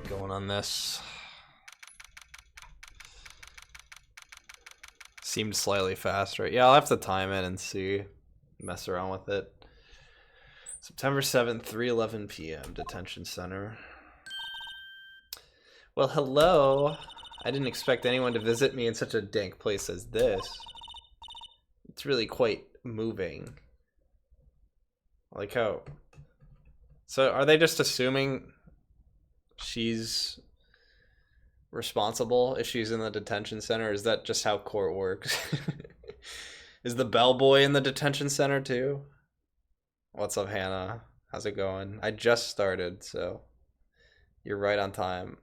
going on this. Seemed slightly faster. Yeah, I'll have to time it and see. Mess around with it. September 7th, 3:11 p.m. Detention Center. Well, hello. I didn't expect anyone to visit me in such a dank place as this. It's really quite moving. I like how... So, are they just assuming she's responsible if she's in the detention center? Is that just how court works? Is the bellboy in the detention center too? What's up, Hannah? How's it going? I just started, so you're right on time.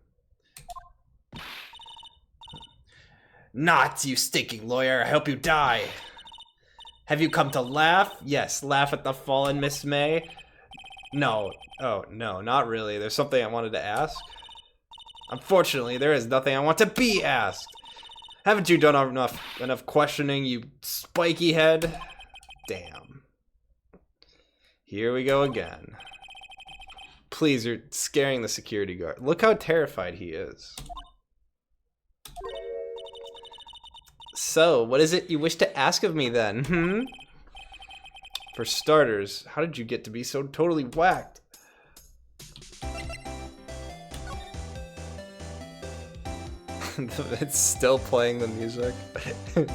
Not, you stinking lawyer. I hope you die. Have you come to laugh? Yes, laugh at the fallen Miss May. No. Oh, no, not really. There's something I wanted to ask. Unfortunately, there is nothing I want to be asked. Haven't you done enough questioning, you spiky head? Damn. Here we go again. Please, you're scaring the security guard. Look how terrified he is. So, what is it you wish to ask of me then, For starters, how did you get to be so totally whacked? It's still playing the music. The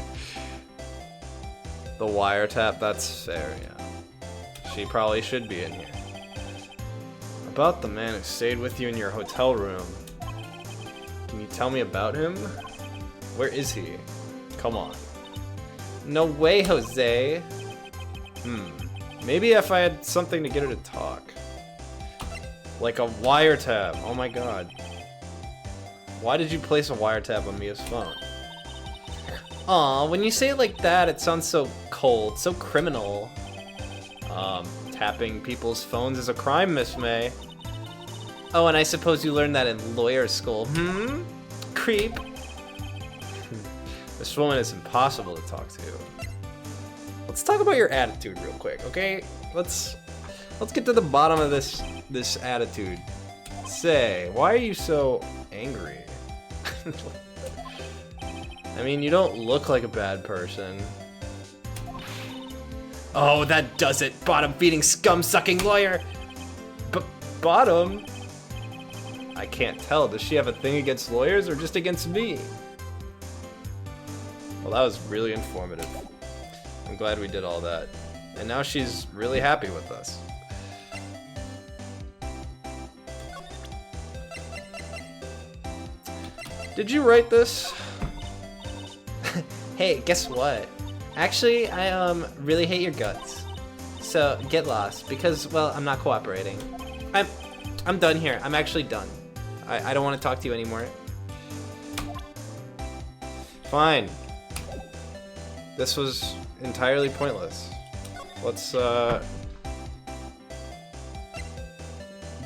wiretap, that's fair, yeah. She probably should be in here. About the man who stayed with you in your hotel room. Can you tell me about him? Where is he? Come on. No way, Jose. Maybe if I had something to get her to talk. Like a wiretap. Oh my god. Why did you place a wiretap on Mia's phone? Aw, when you say it like that, it sounds so cold, so criminal. Tapping people's phones is a crime, Miss May. Oh, and I suppose you learned that in lawyer school. Creep. This woman is impossible to talk to. Let's talk about your attitude real quick, okay? Let's get to the bottom of this attitude. Say, why are you so angry? I mean, you don't look like a bad person. Oh, that does it. Bottom-feeding, scum-sucking lawyer. Bottom? I can't tell. Does she have a thing against lawyers or just against me? Well, that was really informative. I'm glad we did all that. And now she's really happy with us. Did you write this? Hey, guess what? Actually, I really hate your guts. So, get lost, because, well, I'm not cooperating. I'm done here. I'm actually done. I don't want to talk to you anymore. Fine. This was entirely pointless. Let's,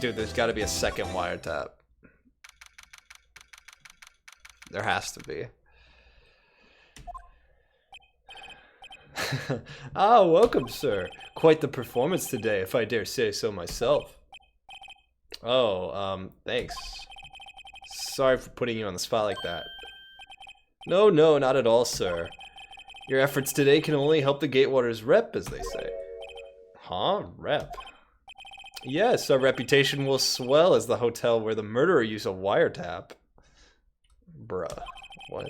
Dude, there's gotta be a second wiretap. There has to be. Ah, welcome, sir. Quite the performance today, if I dare say so myself. Oh, thanks. Sorry for putting you on the spot like that. No, not at all, sir. Your efforts today can only help the Gatewaters rep, as they say. Huh? Rep? Yes, our reputation will swell as the hotel where the murderer used a wiretap. Bruh. What?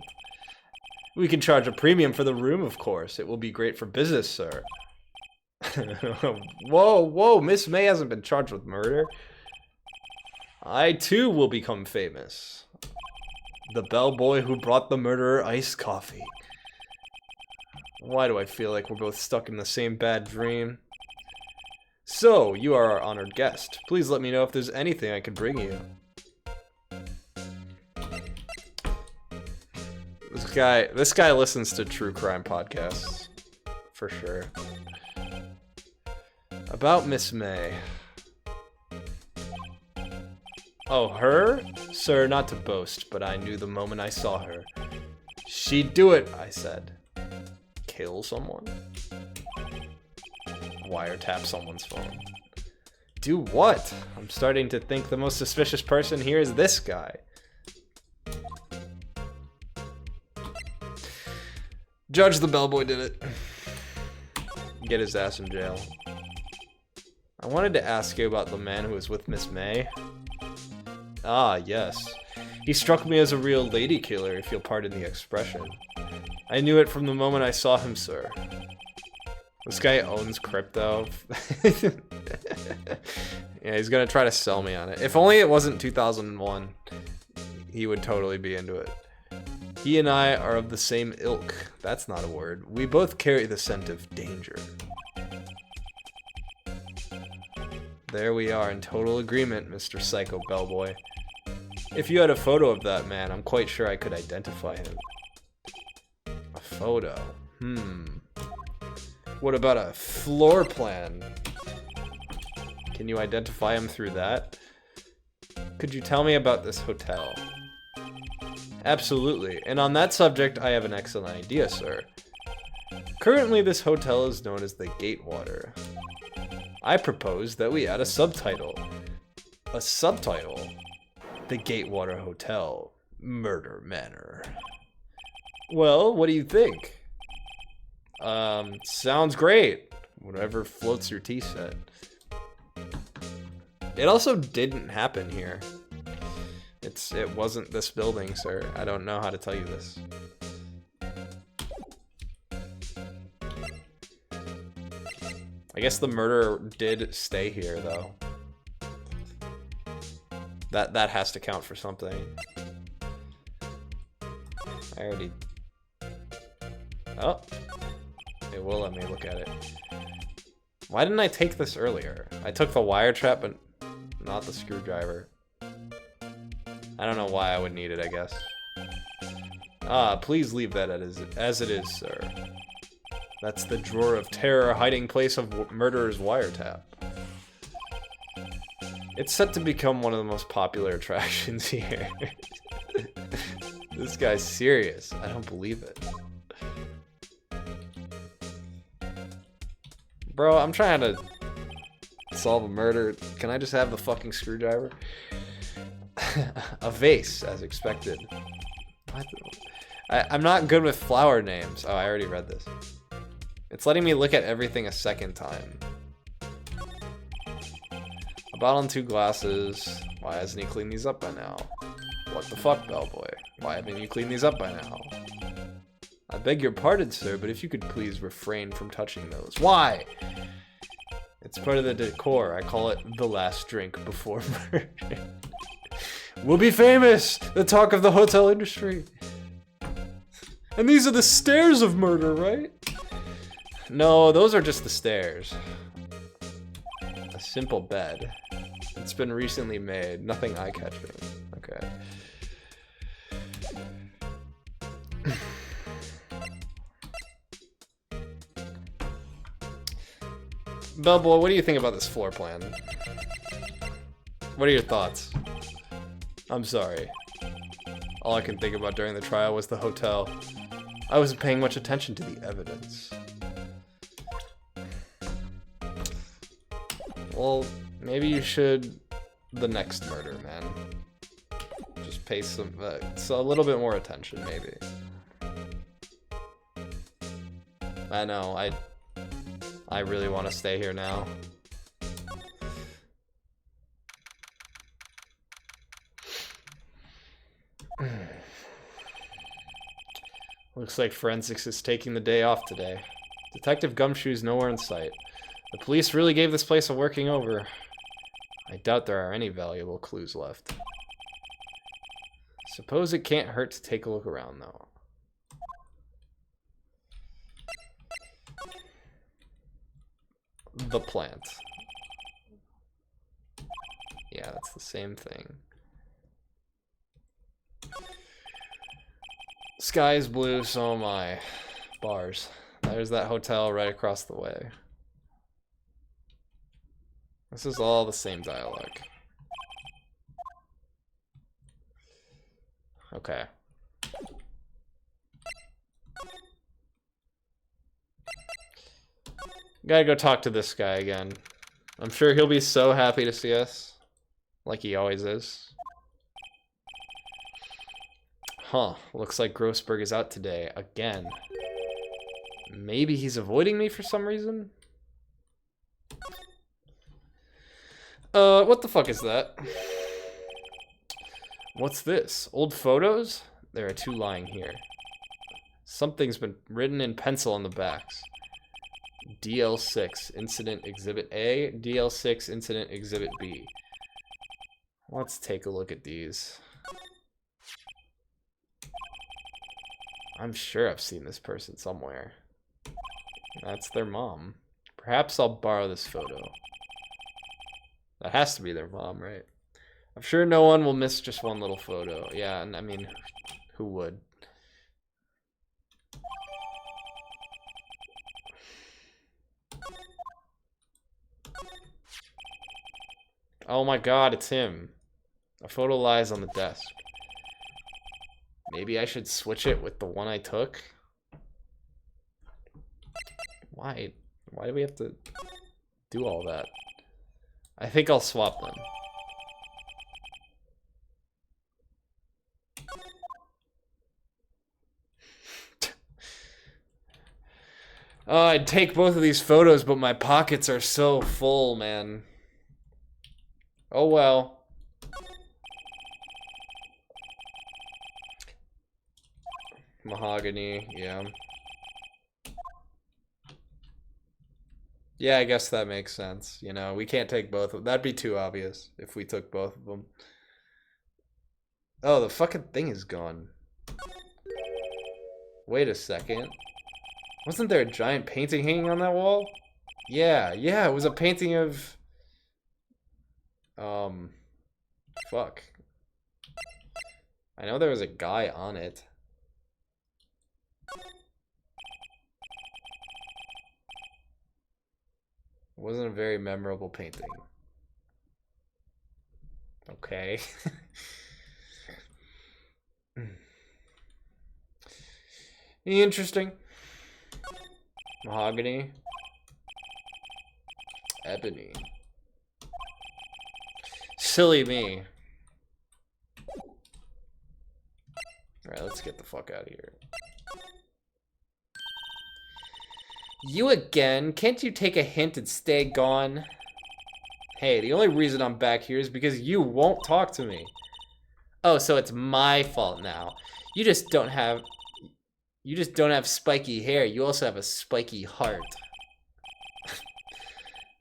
We can charge a premium for the room, of course. It will be great for business, sir. Whoa, Miss May hasn't been charged with murder. I, too, will become famous. The bellboy who brought the murderer iced coffee. Why do I feel like we're both stuck in the same bad dream? So, you are our honored guest. Please let me know if there's anything I can bring you. This guy listens to true crime podcasts. For sure. About Miss May. Oh, her? Sir, not to boast, but I knew the moment I saw her. She'd do it, I said. Kill someone? Wiretap someone's phone. Do what? I'm starting to think the most suspicious person here is this guy. Judge, the bellboy did it. Get his ass in jail. I wanted to ask you about the man who was with Miss May. Ah, yes. He struck me as a real lady killer, if you'll pardon the expression. I knew it from the moment I saw him, sir. This guy owns crypto. Yeah, he's gonna try to sell me on it. If only it wasn't 2001, he would totally be into it. He and I are of the same ilk. That's not a word. We both carry the scent of danger. There we are in total agreement, Mr. Psycho Bellboy. If you had a photo of that man, I'm quite sure I could identify him. A photo? What about a floor plan? Can you identify him through that? Could you tell me about this hotel? Absolutely, and on that subject, I have an excellent idea, sir. Currently, this hotel is known as the Gatewater. I propose that we add a subtitle. A subtitle? The Gatewater Hotel, Murder Manor. Well, what do you think? Sounds great. Whatever floats your tea set. It also didn't happen here. It wasn't this building, sir. I don't know how to tell you this. I guess the murderer did stay here, though. That has to count for something. I already... Oh. It will let me look at it. Why didn't I take this earlier? I took the wire trap, but not the screwdriver. I don't know why I would need it, I guess. Ah, please leave that as it is, sir. That's the drawer of terror, hiding place of murderer's wiretap. It's set to become one of the most popular attractions here. This guy's serious. I don't believe it. Bro, I'm trying to solve a murder. Can I just have the fucking screwdriver? A vase, as expected. What? I'm not good with flower names. Oh, I already read this. It's letting me look at everything a second time. A bottle and 2 glasses. Why hasn't he cleaned these up by now? What the fuck, bellboy? Why haven't you cleaned these up by now? I beg your pardon, sir, but if you could please refrain from touching those. Why? It's part of the decor. I call it the last drink before murder. We'll be famous! The talk of the hotel industry. And these are the stairs of murder, right? No, those are just the stairs. A simple bed. It's been recently made. Nothing eye-catching. Okay. Bellboy, what do you think about this floor plan? What are your thoughts? I'm sorry. All I can think about during the trial was the hotel. I wasn't paying much attention to the evidence. Well, maybe you should... the next murder, man. Just pay some... so a little bit more attention, maybe. I know, I really want to stay here now. Looks like forensics is taking the day off today. Detective Gumshoe's nowhere in sight. The police really gave this place a working over. I doubt there are any valuable clues left. Suppose it can't hurt to take a look around, though. The plant. Yeah, that's the same thing. Sky is blue, so am I. Bars. There's that hotel right across the way. This is all the same dialogue. Okay. Gotta go talk to this guy again. I'm sure he'll be so happy to see us. Like he always is. Huh. Looks like Grossberg is out today. Again. Maybe he's avoiding me for some reason? What the fuck is that? What's this? Old photos? There are 2 lying here. Something's been written in pencil on the backs. DL6 Incident Exhibit A, DL6 Incident Exhibit B. Let's take a look at these. I'm sure I've seen this person somewhere. That's their mom. Perhaps I'll borrow this photo. That has to be their mom, right? I'm sure no one will miss just one little photo. Yeah, and I mean, who would? Oh my god, it's him. A photo lies on the desk. Maybe I should switch it with the one I took? Why? Why do we have to do all that? I think I'll swap them. I'd take both of these photos, but my pockets are so full, man. Oh well. Mahogany, yeah. Yeah, I guess that makes sense. You know, we can't take both of them. That'd be too obvious if we took both of them. Oh, the fucking thing is gone. Wait a second. Wasn't there a giant painting hanging on that wall? Yeah, it was a painting of... Fuck. I know there was a guy on it. It wasn't a very memorable painting. Okay. Interesting. Mahogany. Ebony. Silly me. Alright, let's get the fuck out of here. You again? Can't you take a hint and stay gone? Hey, the only reason I'm back here is because you won't talk to me. Oh, so it's my fault now. You just don't have spiky hair. You also have a spiky heart.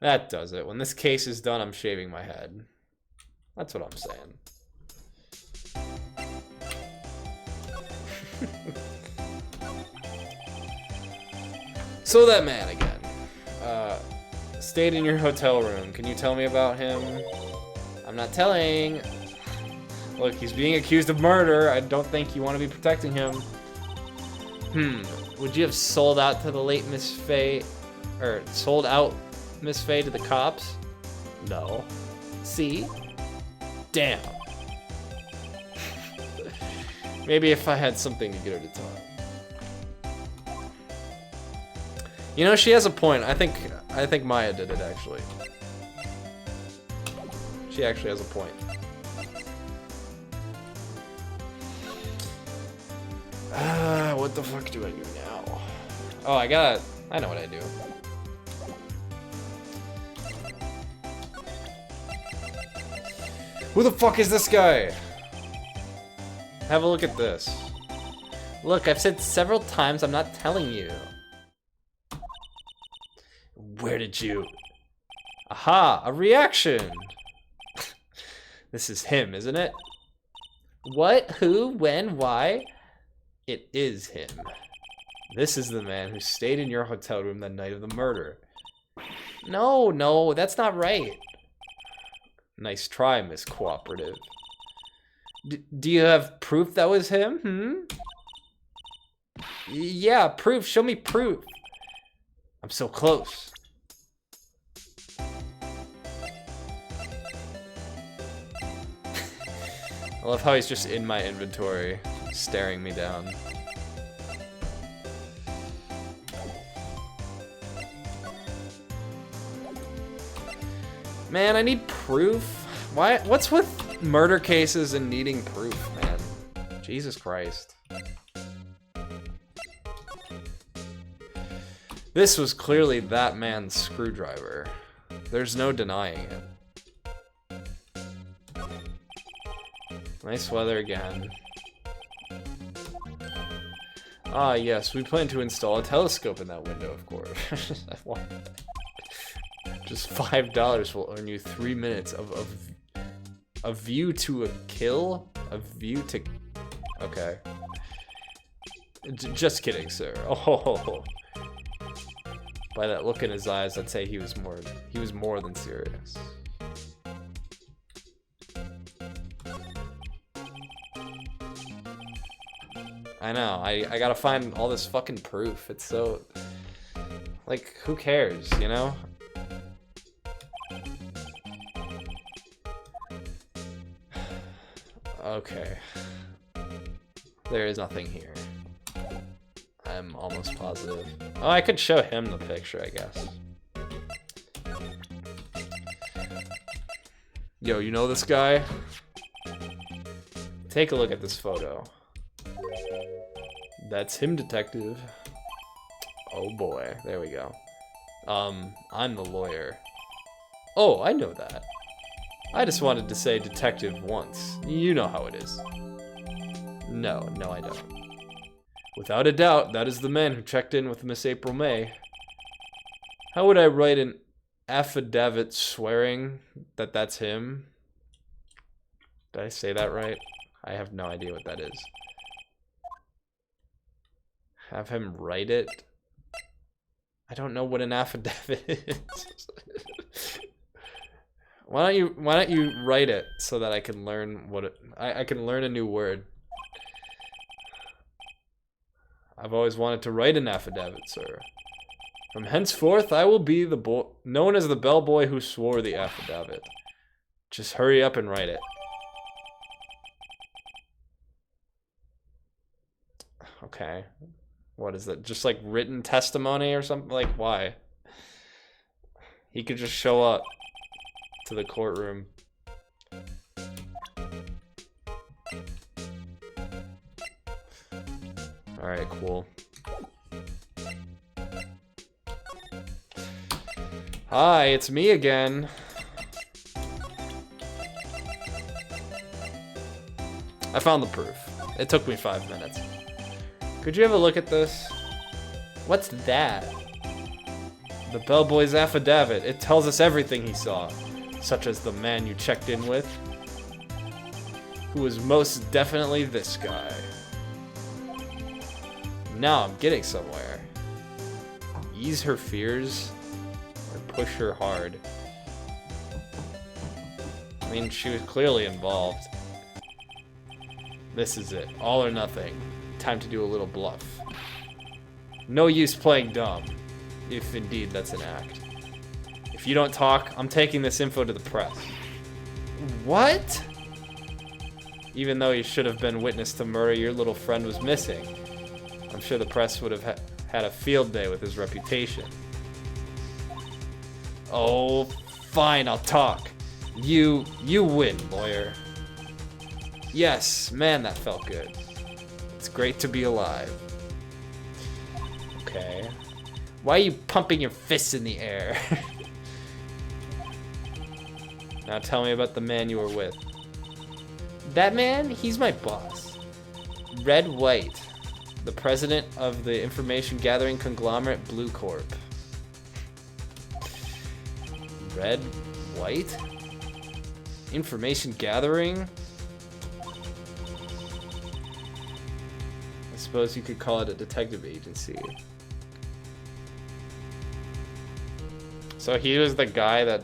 That does it. When this case is done, I'm shaving my head. That's what I'm saying. So that man again. Stayed in your hotel room. Can you tell me about him? I'm not telling. Look, he's being accused of murder. I don't think you want to be protecting him. Would you have sold out to the late Miss Faye, or sold out Miss Faye to the cops? No. See? Damn. Maybe if I had something to get her to talk. You know, she has a point. I think Maya did it, actually. She actually has a point. What the fuck do I do now? Oh, I know what I do. Who the fuck is this guy? Have a look at this. Look, I've said several times I'm not telling you. Where did you... Aha, a reaction! This is him, isn't it? What? Who? When? Why? It is him. This is the man who stayed in your hotel room the night of the murder. No, that's not right. Nice try, Miss Cooperative. Do you have proof that was him? Yeah, proof. Show me proof. I'm so close. I love how he's just in my inventory, staring me down. Man, I need proof. Why? What's with murder cases and needing proof, man? Jesus Christ. This was clearly that man's screwdriver. There's no denying it. Nice weather again. Ah, yes, we plan to install a telescope in that window, of course. Just $5 will earn you 3 minutes of a view to a kill? A view to... Okay. Just kidding, sir. Oh. By that look in his eyes, I'd say he was more than serious. I know, I gotta find all this fucking proof. It's so... Like, who cares, you know? Okay. There is nothing here. I'm almost positive. Oh, I could show him the picture, I guess. Yo, you know this guy? Take a look at this photo. That's him, detective. Oh boy, there we go. I'm the lawyer. Oh, I know that. I just wanted to say detective once. You know how it is. No, I don't. Without a doubt, that is the man who checked in with Miss April May. How would I write an affidavit swearing that that's him? Did I say that right? I have no idea what that is. Have him write it? I don't know what an affidavit is. Why don't you write it so that I can learn what it... I can learn a new word. I've always wanted to write an affidavit, sir. From henceforth, I will be the boy known as the bellboy who swore the affidavit. Just hurry up and write it. Okay. What is that? Just like written testimony or something? Like, why? He could just show up to the courtroom. Alright, cool. Hi, it's me again. I found the proof. It took me 5 minutes. Could you have a look at this? What's that? The bellboy's affidavit. It tells us everything he saw, such as the man you checked in with, who was most definitely this guy. Now I'm getting somewhere. Ease her fears or push her hard. I mean, she was clearly involved. This is it. All or nothing. Time to do a little bluff. No use playing dumb, if indeed that's an act. If you don't talk, I'm taking this info to the press. What? Even though you should have been witness to murder, your little friend was missing. I'm sure the press would have had a field day with his reputation. Oh, fine, I'll talk. You win, lawyer. Yes, man, that felt good. It's great to be alive. Okay. Why are you pumping your fists in the air? Now tell me about the man you were with. That man? He's my boss. Red White, the president of the information gathering conglomerate Blue Corp. Red White? Information gathering? I suppose you could call it a detective agency. So he was the guy that...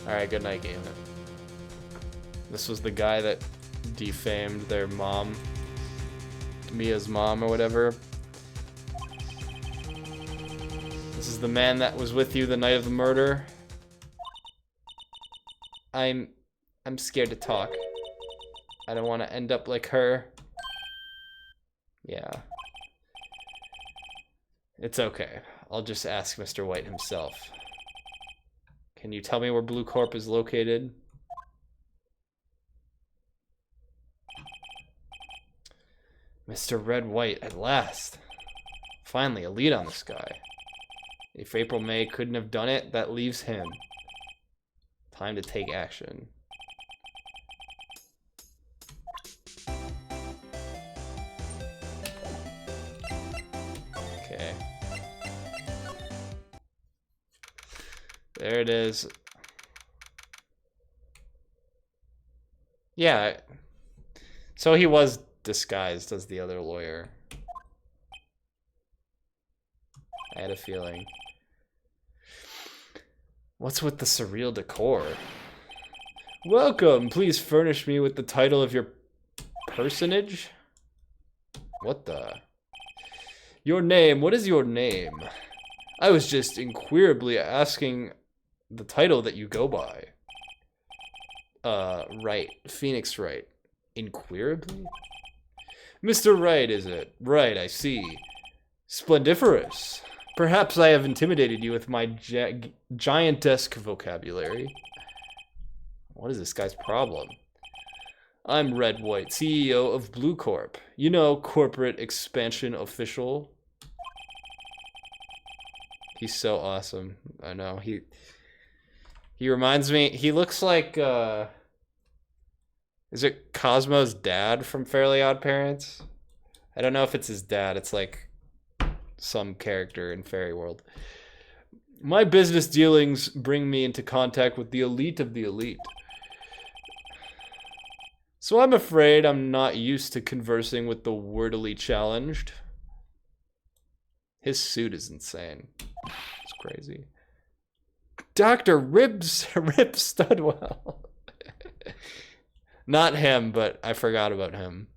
Alright, good night, game. This was the guy that defamed their mom. Mia's mom or whatever. This is the man that was with you the night of the murder. I'm scared to talk. I don't want to end up like her. Yeah. It's okay. I'll just ask Mr. White himself. Can you tell me where Blue Corp is located? Mr. Red White, at last. Finally, a lead on the sky. If April May couldn't have done it, that leaves him. Time to take action. Okay. There it is. Yeah. So he was disguised as the other lawyer. I had a feeling. What's with the surreal decor? Welcome. Please furnish me with the title of your personage. What the? Your name. What is your name? I was just inquirably asking the title that you go by. Wright. Phoenix Wright. Inquirably? Mr. Wright, is it? Right, I see. Splendiferous. Perhaps I have intimidated you with my giantesque vocabulary. What is this guy's problem? I'm Red White, CEO of Blue Corp. You know, corporate expansion official. He's so awesome. I know. He reminds me, he looks like, is it Cosmo's dad from Fairly Odd Parents? I don't know if it's his dad. It's like some character in Fairy World. My business dealings bring me into contact with the elite of the elite. So I'm afraid I'm not used to conversing with the wordily challenged. His suit is insane. It's crazy. Dr. Rip Studwell. Not him, but I forgot about him.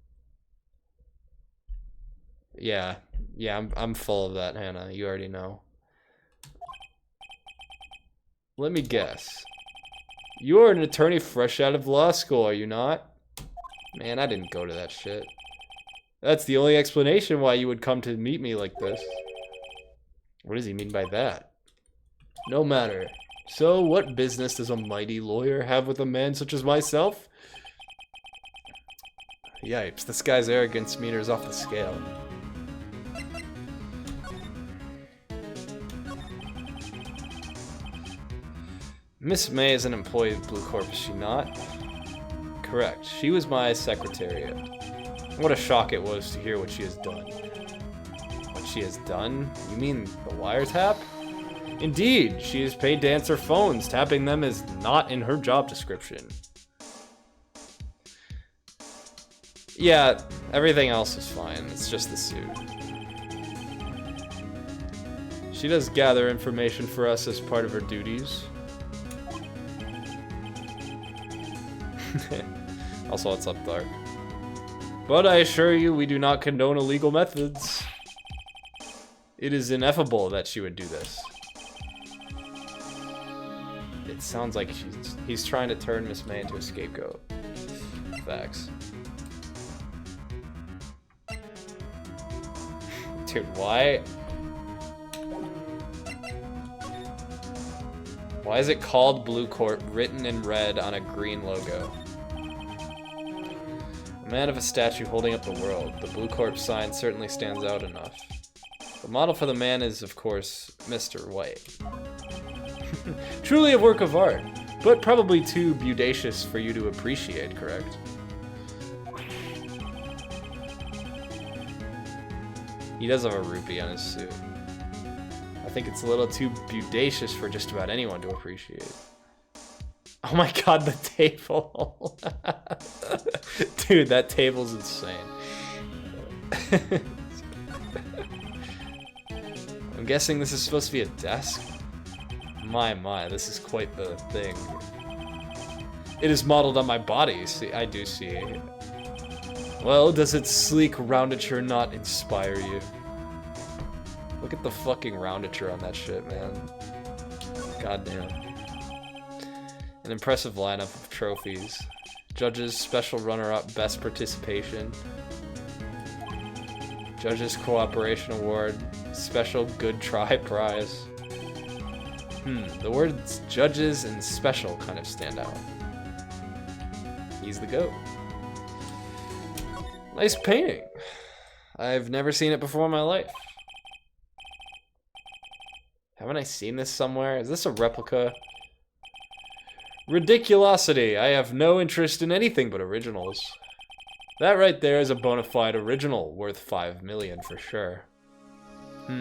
Yeah, I'm full of that, Hannah. You already know. Let me guess. You're an attorney fresh out of law school, are you not? Man, I didn't go to that shit. That's the only explanation why you would come to meet me like this. What does he mean by that? No matter. So, what business does a mighty lawyer have with a man such as myself? Yipes, this guy's arrogance meter's off the scale. Miss May is an employee of Blue Corp, is she not? Correct. She was my secretariat. What a shock it was to hear what she has done. What she has done? You mean the wiretap? Indeed, she is paid to answer phones. Tapping them is not in her job description. Yeah, everything else is fine. It's just the suit. She does gather information for us as part of her duties. Also, what's up, Dark? But I assure you, we do not condone illegal methods. It is ineffable that she would do this. It sounds like he's trying to turn Miss May into a scapegoat. Facts. Dude, why? Why is it called Blue Corp written in red on a green logo? A man of a statue holding up the world. The Blue Corp sign certainly stands out enough. The model for the man is, of course, Mr. White. Truly a work of art, but probably too beaudacious for you to appreciate, correct? He does have a rupee on his suit. I think it's a little too beaudacious for just about anyone to appreciate. Oh my god, the table. Dude, that table's insane. I'm guessing this is supposed to be a desk? My, this is quite the thing. It is modeled on my body. See, I do see. Well, does its sleek roundature not inspire you? Look at the fucking roundature on that shit, man. Goddamn. An impressive lineup of trophies. Judges, special runner-up, best participation. Judges Cooperation Award, special good try prize. The words judges and special kind of stand out. He's the GOAT. Nice painting. I've never seen it before in my life. Haven't I seen this somewhere? Is this a replica? Ridiculosity. I have no interest in anything but originals. That right there is a bona fide original, worth 5 million for sure. On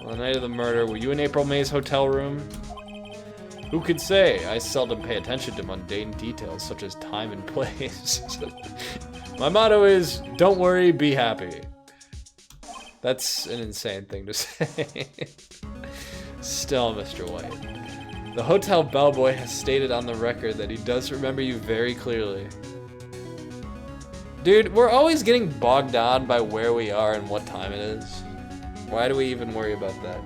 the night of the murder, were you in April May's hotel room? Who could say? I seldom pay attention to mundane details such as time and place. My motto is, don't worry, be happy. That's an insane thing to say. Still, Mr. White. The hotel bellboy has stated on the record that he does remember you very clearly. Dude, we're always getting bogged down by where we are and what time it is. Why do we even worry about that?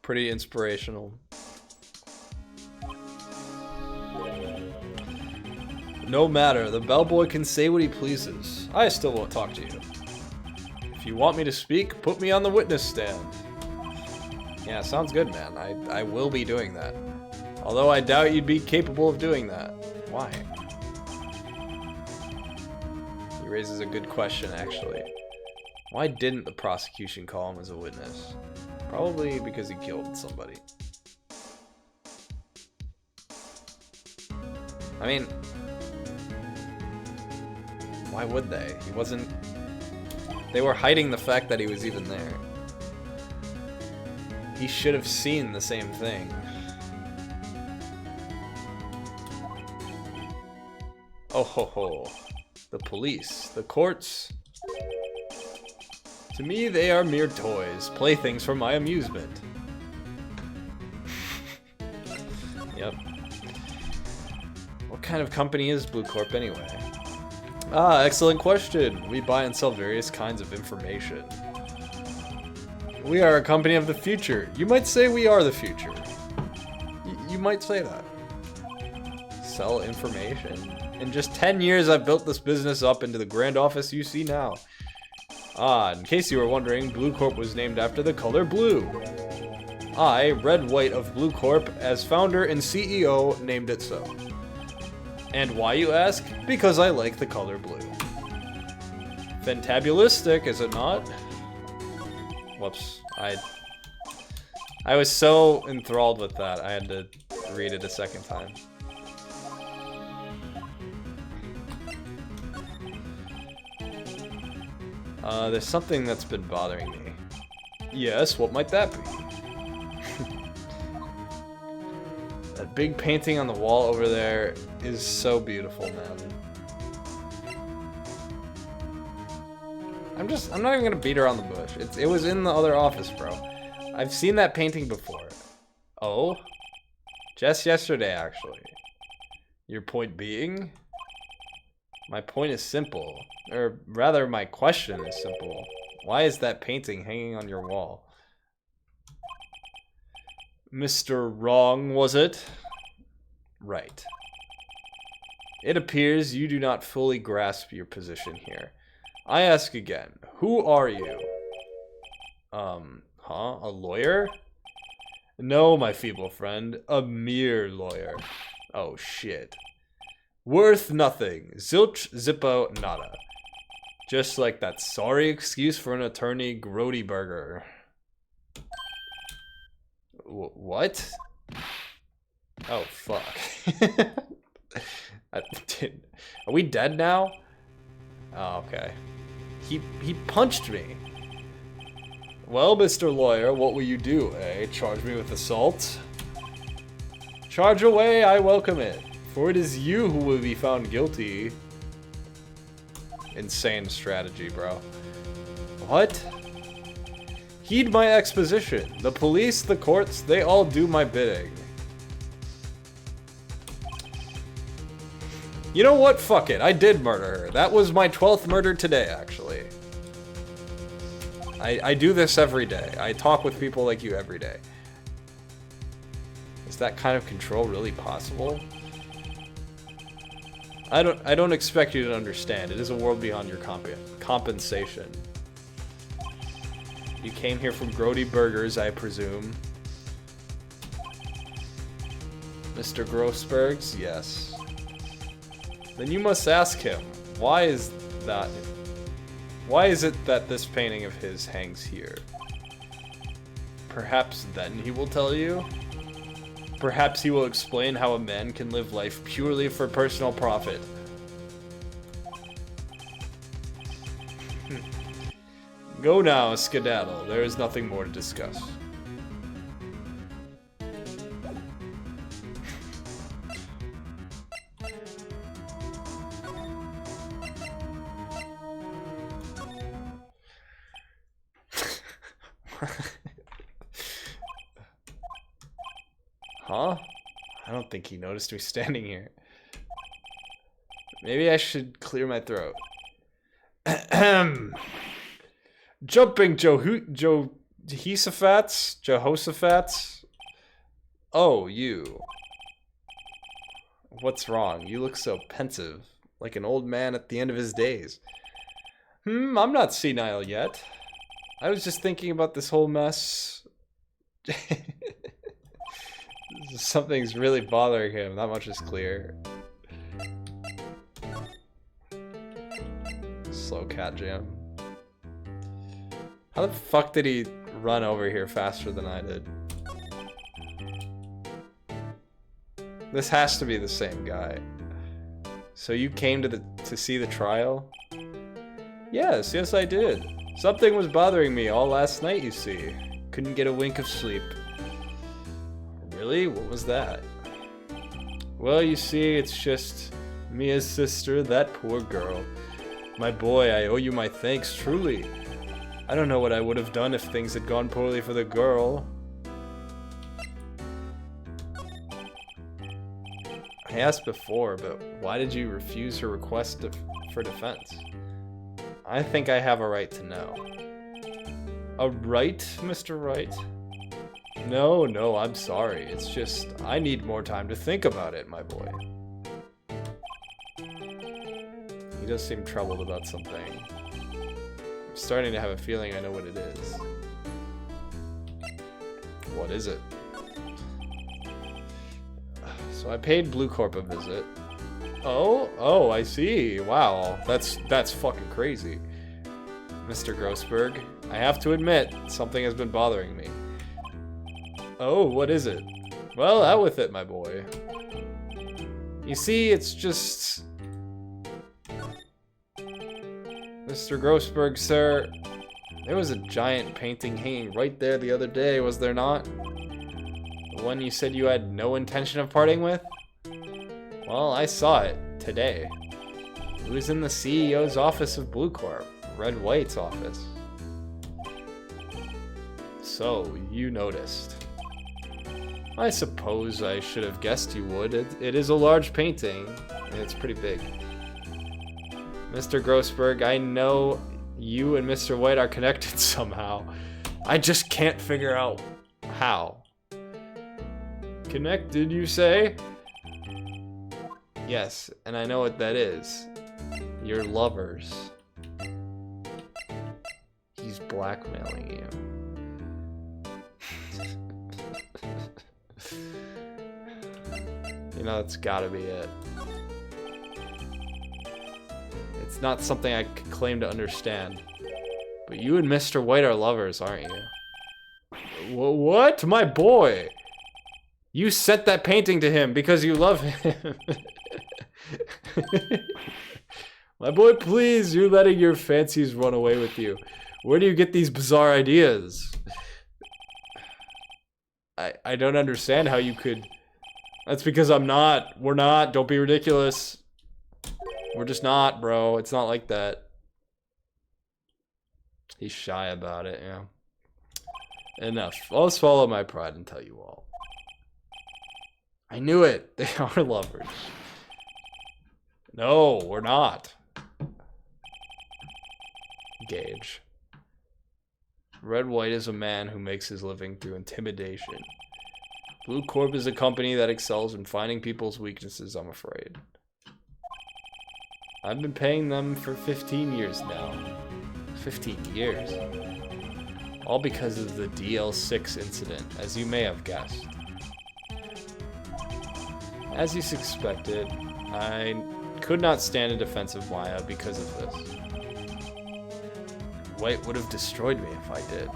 Pretty inspirational. No matter, the bellboy can say what he pleases. I still won't talk to you. If you want me to speak, put me on the witness stand. Yeah, sounds good, man. I will be doing that. Although I doubt you'd be capable of doing that. Why? He raises a good question, actually. Why didn't the prosecution call him as a witness? Probably because he killed somebody. I mean, why would they? He wasn't... They were hiding the fact that he was even there. He should have seen the same thing. Oh ho ho. The police, the courts. To me, they are mere toys, playthings for my amusement. Yep. What kind of company is Blue Corp anyway? Ah, excellent question. We buy and sell various kinds of information. We are a company of the future. You might say we are the future. You might say that. Sell information. In just 10 years, I've built this business up into the grand office you see now. Ah, in case you were wondering, Blue Corp was named after the color blue. I, Red White of Blue Corp, as founder and CEO, named it so. And why, you ask? Because I like the color blue. Fantabulistic, is it not? Whoops. I was so enthralled with that, I had to read it a second time. There's something that's been bothering me. Yes, what might that be? That big painting on the wall over there is so beautiful, man. I'm not even gonna beat around the bush. It was in the other office, bro. I've seen that painting before. Oh? Just yesterday, actually. Your point being? My point is simple. Or rather, my question is simple. Why is that painting hanging on your wall? Mr. Wrong, was it? Right. It appears you do not fully grasp your position here. I ask again, who are you? A lawyer? No, my feeble friend, a mere lawyer. Oh, shit. Worth nothing. Zilch, zippo, nada. Just like that sorry excuse for an attorney, Grody Burger. What? Oh, fuck. Are we dead now? Oh, okay. He punched me. Well, Mr. Lawyer, what will you do, eh? Charge me with assault? Charge away, I welcome it. For it is you who will be found guilty. Insane strategy, bro. What? Heed my exposition. The police, the courts, they all do my bidding. You know what? Fuck it. I did murder her. That was my 12th murder today, actually. I do this every day. I talk with people like you every day. Is that kind of control really possible? I don't expect you to understand. It is a world beyond your compensation. You came here from Grody Burgers, I presume. Mr. Grossberg's? Yes. Then you must ask him, why is that? Why is it that this painting of his hangs here? Perhaps then he will tell you? Perhaps he will explain how a man can live life purely for personal profit. Go now, skedaddle. There is nothing more to discuss. Huh? I don't think he noticed me standing here. Maybe I should clear my throat. Jumping Jehoshaphat's? Oh, you. What's wrong? You look so pensive, like an old man at the end of his days. I'm not senile yet. I was just thinking about this whole mess. Something's really bothering him. Not much is clear. Slow cat jam. How the fuck did he run over here faster than I did? This has to be the same guy. So you came to see the trial? Yes, I did. Something was bothering me all last night, you see. Couldn't get a wink of sleep. Really? What was that? Well, you see, it's just Mia's sister, that poor girl. My boy, I owe you my thanks, truly. I don't know what I would have done if things had gone poorly for the girl. I asked before, but why did you refuse her request for defense? I think I have a right to know. A right, Mr. Wright? No, I'm sorry. It's just, I need more time to think about it, my boy. He does seem troubled about something. I'm starting to have a feeling I know what it is. What is it? So I paid Blue Corp a visit. Oh, I see. Wow, that's fucking crazy. Mr. Grossberg, I have to admit, something has been bothering me. Oh, what is it? Well, out with it, my boy. You see, it's just... Mr. Grossberg, sir, there was a giant painting hanging right there the other day, was there not? The one you said you had no intention of parting with? Well, I saw it today. It was in the CEO's office of Blue Corp, Red White's office. So, you noticed. I suppose I should have guessed you would. It is a large painting, and it's pretty big. Mr. Grossberg, I know you and Mr. White are connected somehow. I just can't figure out how. Connected, you say? Yes, and I know what that is. You're lovers. He's blackmailing you. You know, that's gotta be it. It's not something I could claim to understand. But you and Mr. White are lovers, aren't you? What? My boy! You sent that painting to him because you love him. My boy, please, you're letting your fancies run away with you. Where do you get these bizarre ideas? I don't understand how you could... That's because I'm not. We're not. Don't be ridiculous. We're just not, bro. It's not like that. He's shy about it, yeah. Enough. I'll swallow my pride and tell you all. I knew it. They are lovers. No, we're not. Gage. Red White is a man who makes his living through intimidation. Blue Corp is a company that excels in finding people's weaknesses, I'm afraid. I've been paying them for 15 years now. 15 years? All because of the DL6 incident, as you may have guessed. As you suspected, I could not stand a defense of Maya because of this. White would have destroyed me if I did.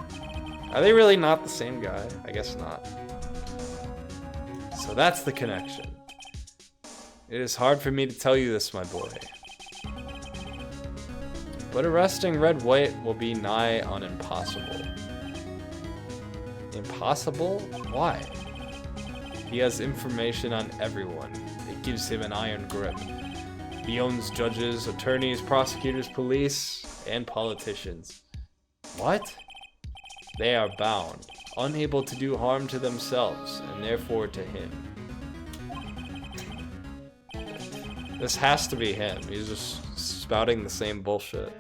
Are they really not the same guy? I guess not. So that's the connection. It is hard for me to tell you this, my boy. But arresting Red White will be nigh on impossible. Impossible? Why? He has information on everyone. It gives him an iron grip. He owns judges, attorneys, prosecutors, police, and politicians. What? They are bound, unable to do harm to themselves, and therefore to him. This has to be him. He's just spouting the same bullshit.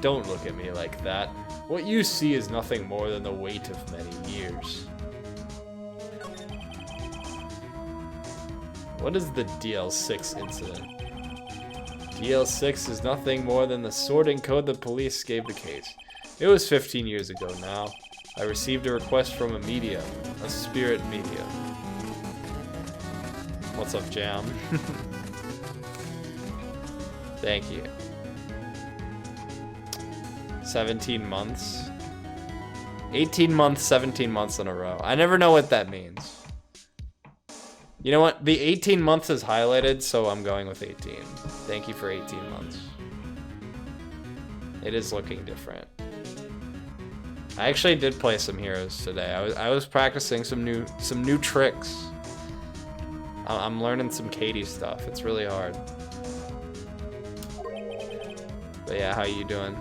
Don't look at me like that. What you see is nothing more than the weight of many years. What is the DL6 incident? DL6 is nothing more than the sorting code the police gave the case. It was 15 years ago now. I received a request from a medium, a spirit medium. What's up, Jam? Thank you. 17 months. 18 months, 17 months in a row. I never know what that means. You know what? The 18 months is highlighted, so I'm going with 18. Thank you for 18 months. It is looking different. I actually did play some heroes today. I was practicing some new tricks. I'm learning some Katie stuff. It's really hard. But yeah, how you doing?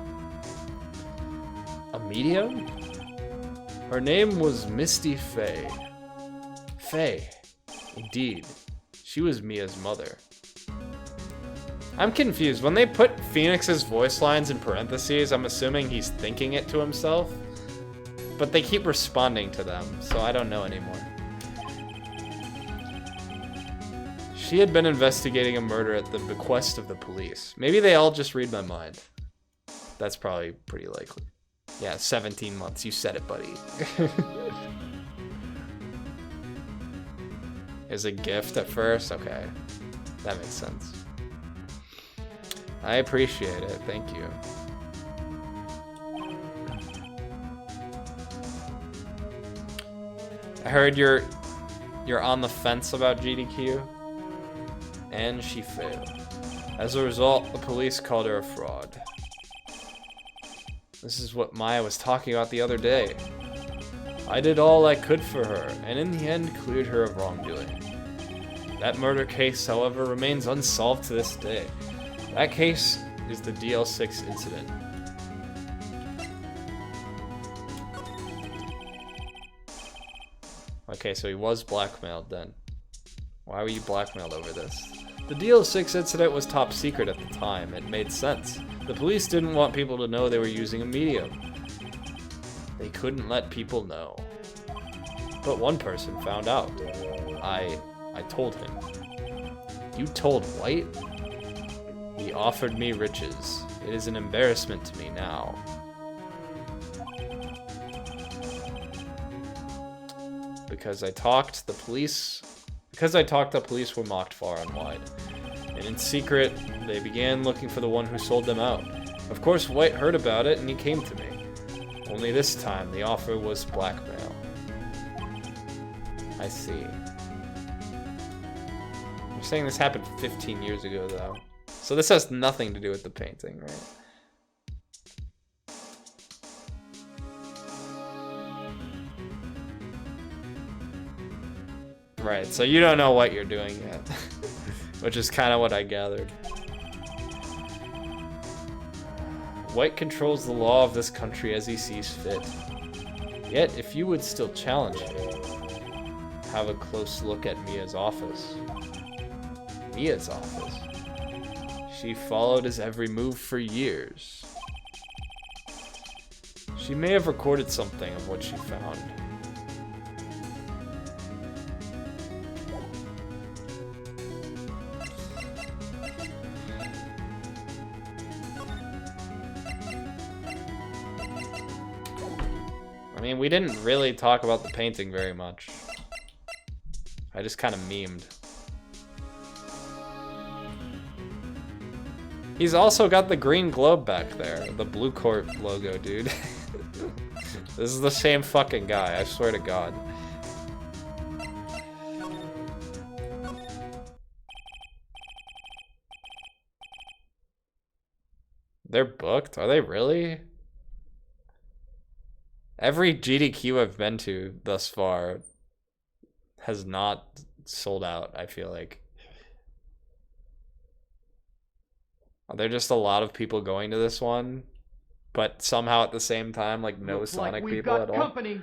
A medium? Her name was Misty Faye. Faye. Indeed. She was Mia's mother. I'm confused. When they put Phoenix's voice lines in parentheses, I'm assuming he's thinking it to himself. But they keep responding to them, so I don't know anymore. She had been investigating a murder at the bequest of the police. Maybe they all just read my mind. That's probably pretty likely. Yeah, 17 months. You said it, buddy. It was a gift at first? Okay. That makes sense. I appreciate it. Thank you. I heard you're on the fence about GDQ. And she failed. As a result, the police called her a fraud. This is what Maya was talking about the other day. I did all I could for her, and in the end cleared her of wrongdoing. That murder case, however, remains unsolved to this day. That case is the DL6 incident. Okay, so he was blackmailed then. Why were you blackmailed over this? The DL6 incident was top secret at the time. It made sense. The police didn't want people to know they were using a medium. They couldn't let people know. But one person found out. I told him. You told White? He offered me riches. It is an embarrassment to me now. Because I talked, the police were mocked far and wide. And in secret, they began looking for the one who sold them out. Of course, White heard about it and he came to me. Only this time, the offer was blackmail. I see. You're saying this happened 15 years ago, though. So this has nothing to do with the painting, right? Right, so you don't know what you're doing yet. Which is kind of what I gathered. White controls the law of this country as he sees fit. Yet, if you would still challenge me, have a close look at Mia's office. Mia's office? She followed his every move for years. She may have recorded something of what she found. mean, we didn't really talk about the painting very much. I just kind of memed. He's also got the green globe back there. The Blue Court logo, dude. This is the same fucking guy, I swear to God. They're booked? Are they really? Every GDQ I've been to thus far has not sold out, I feel like. Are there just a lot of people going to this one? But somehow at the same time, like, no Sonic like people at all? Company.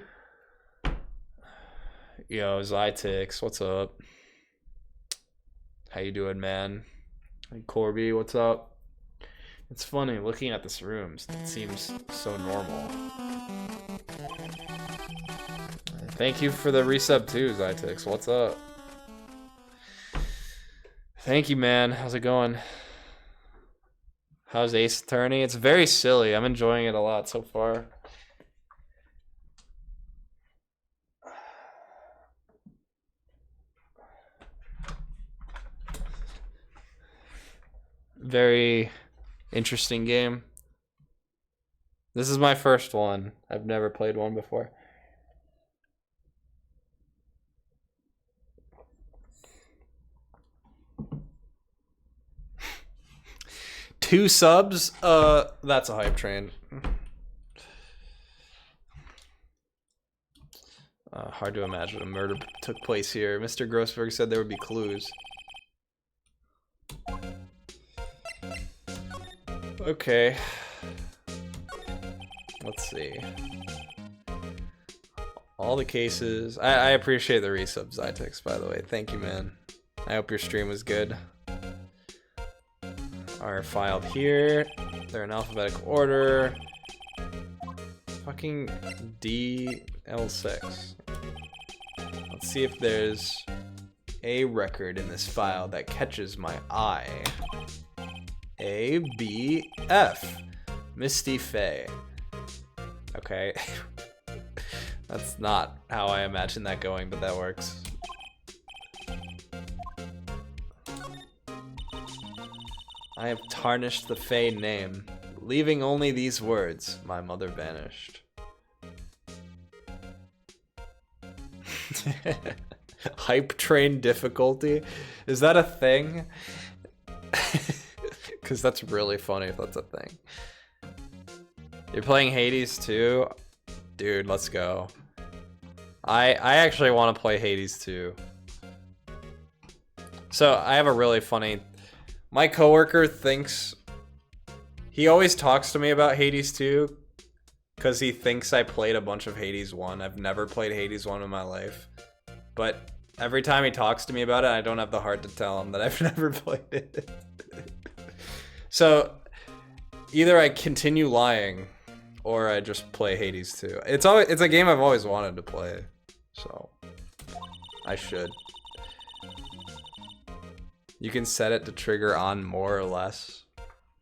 Yo, Zytix, what's up? How you doing, man? Hey, Corby, what's up? It's funny, looking at this room, it seems so normal. Thank you for the resub too, Zytix. What's up? Thank you, man. How's it going? How's Ace Attorney? It's very silly. I'm enjoying it a lot so far. Very interesting game. This is my first one. I've never played one before. Two subs? That's a hype train. Hard to imagine a murder took place here. Mr. Grossberg said there would be clues. Okay. Let's see. All the cases. I appreciate the resubs, Zytix, by the way. Thank you, man. I hope your stream was good. Are filed here. They're in alphabetical order. Fucking DL6. Let's see if there's a record in this file that catches my eye. A, B, F. Misty Faye. Okay. That's not how I imagine that going, but that works. I have tarnished the Faye name, leaving only these words. My mother vanished. Hype train difficulty? Is that a thing? Because that's really funny if that's a thing. You're playing Hades too? Dude, let's go. I actually want to play Hades too. So I have a really funny... My coworker thinks... He always talks to me about Hades 2 because he thinks I played a bunch of Hades 1. I've never played Hades 1 in my life. But every time he talks to me about it, I don't have the heart to tell him that I've never played it. So either I continue lying or I just play Hades 2. It's a game I've always wanted to play. So I should. You can set it to trigger on more or less.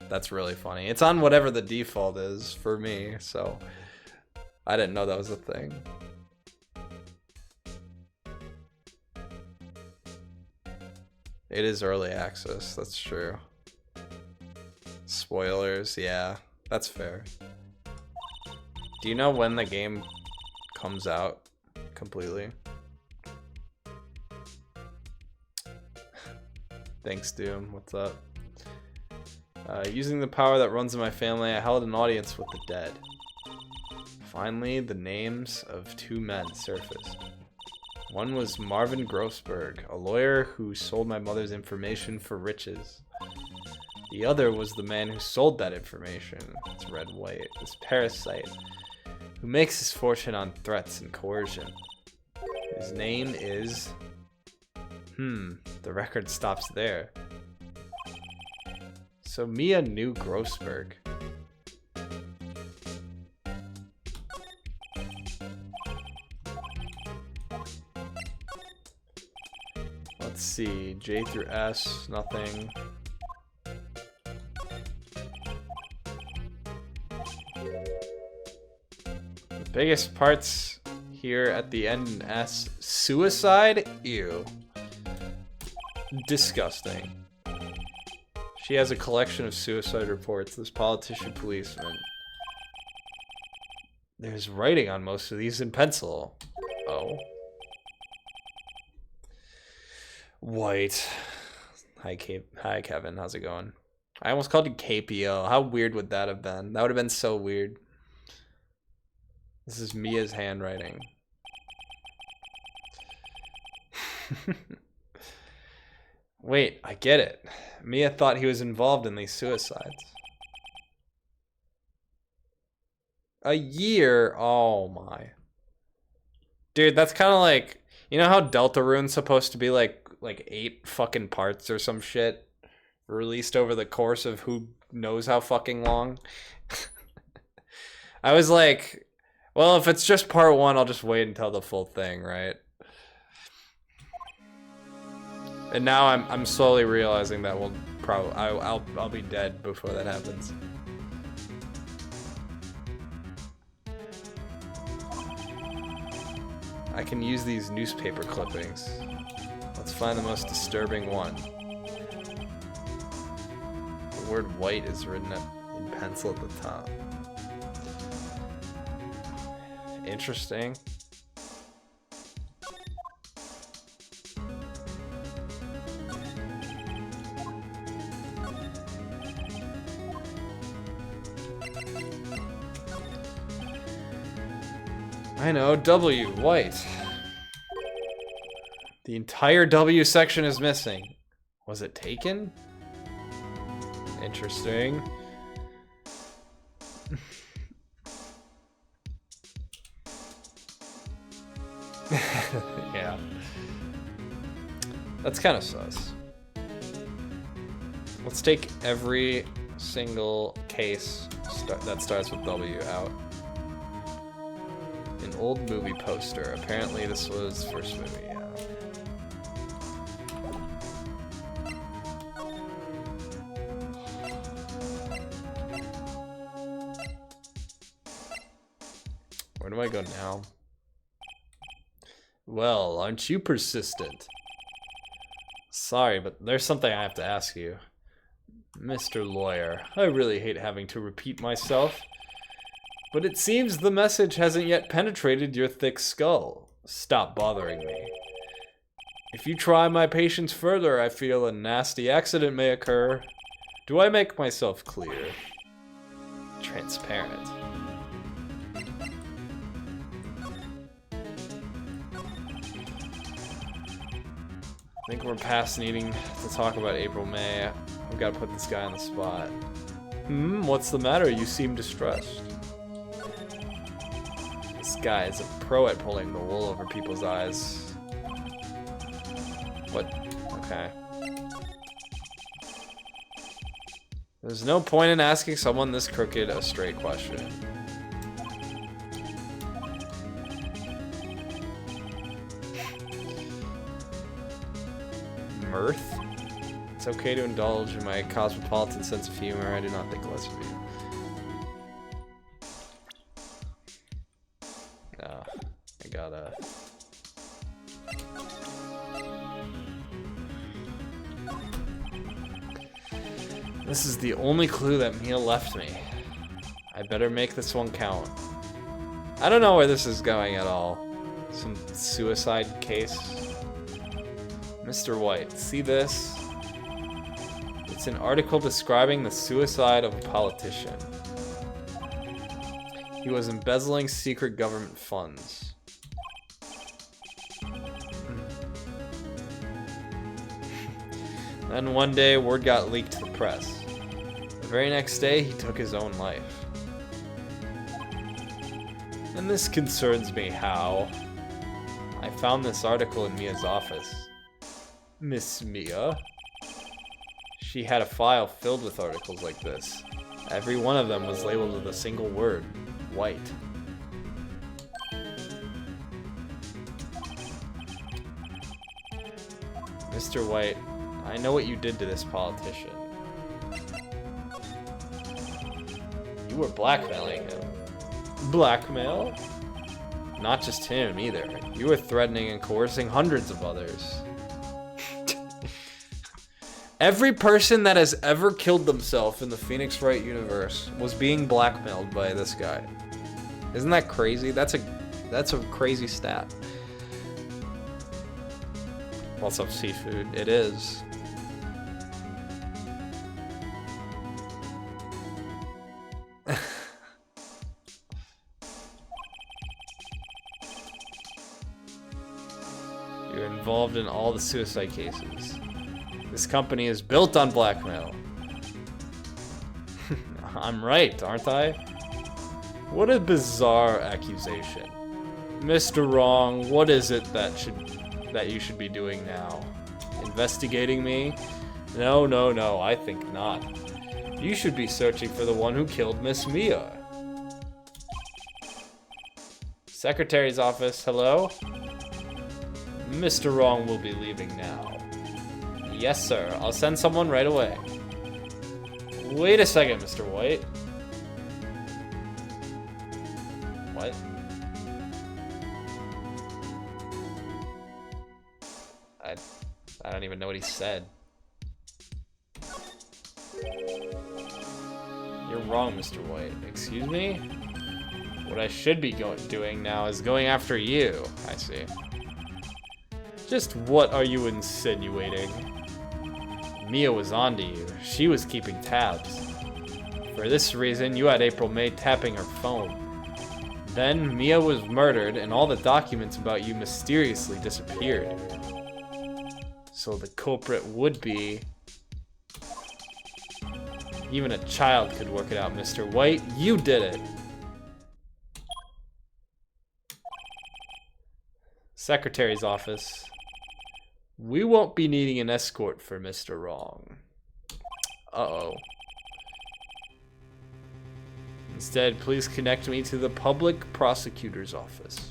That's really funny. It's on whatever the default is for me, so I didn't know that was a thing. It is early access, that's true. Spoilers, yeah, that's fair. Do you know when the game comes out completely? Thanks, Doom. What's up? Using the power that runs in my family, I held an audience with the dead. Finally, the names of two men surfaced. One was Marvin Grossberg, a lawyer who sold my mother's information for riches. The other was the man who sold that information. It's Red White, this parasite, who makes his fortune on threats and coercion. His name is... the record stops there. So Mia knew Grossberg. Let's see, J through S, nothing. Biggest parts here at the end in S. Suicide? Ew. Disgusting. She has a collection of suicide reports. This politician policeman. There's writing on most of these in pencil. Oh. White. Hi, Hi, Kevin. How's it going? I almost called you KPO. How weird would that have been? That would have been so weird. This is Mia's handwriting. Wait, I get it. Mia thought he was involved in these suicides. A year? Oh my. Dude, that's kind of like, you know how Deltarune's supposed to be like 8 fucking parts or some shit? Released over the course of who knows how fucking long? I was like, well, if it's just part 1, I'll just wait until the full thing, right? And now I'm slowly realizing that we'll probably I'll be dead before that happens. I can use these newspaper clippings. Let's find the most disturbing one. The word white is written in pencil at the top. Interesting. I know, W, white. The entire W section is missing. Was it taken? Interesting. Yeah. That's kind of sus. Let's take every single case that starts with W out. An old movie poster. Apparently this was first movie, yeah. Where do I go now? Well, aren't you persistent? Sorry, but there's something I have to ask you. Mr. Lawyer, I really hate having to repeat myself. But it seems the message hasn't yet penetrated your thick skull. Stop bothering me. If you try my patience further, I feel a nasty accident may occur. Do I make myself clear? Transparent. I think we're past needing to talk about April, May. I've got to put this guy on the spot. What's the matter? You seem distressed. This guy is a pro at pulling the wool over people's eyes. What? Okay. There's no point in asking someone this crooked a straight question. Mirth? It's okay to indulge in my cosmopolitan sense of humor. I do not think less of you. No, I gotta... This is the only clue that Mia left me. I better make this one count. I don't know where this is going at all. Some suicide case. Mr. White, see this? It's an article describing the suicide of a politician. He was embezzling secret government funds. Then one day, word got leaked to the press. The very next day, he took his own life. And this concerns me how. I found this article in Mia's office. Miss Mia. She had a file filled with articles like this. Every one of them was labeled with a single word, white. Mr. White, I know what you did to this politician. You were blackmailing him. Blackmail? Not just him, either. You were threatening and coercing hundreds of others. Every person that has ever killed themselves in the Phoenix Wright universe was being blackmailed by this guy. Isn't that crazy? That's a crazy stat. What's up, seafood? It is. You're involved in all the suicide cases. This company is built on blackmail. I'm right, aren't I? What a bizarre accusation. Mr. Wrong, what is it that you should be doing now? Investigating me? No, I think not. You should be searching for the one who killed Miss Mia. Secretary's office, hello? Mr. Wrong will be leaving now. Yes, sir. I'll send someone right away. Wait a second, Mr. White. What? I don't even know what he said. You're wrong, Mr. White. Excuse me? What I should be doing now is going after you. I see. Just what are you insinuating? Mia was onto you. She was keeping tabs. For this reason, you had April May tapping her phone. Then, Mia was murdered, and all the documents about you mysteriously disappeared. So the culprit would be... Even a child could work it out, Mr. White. You did it! Secretary's office. We won't be needing an escort for Mr. Wrong. Uh-oh. Instead, please connect me to the public prosecutor's office.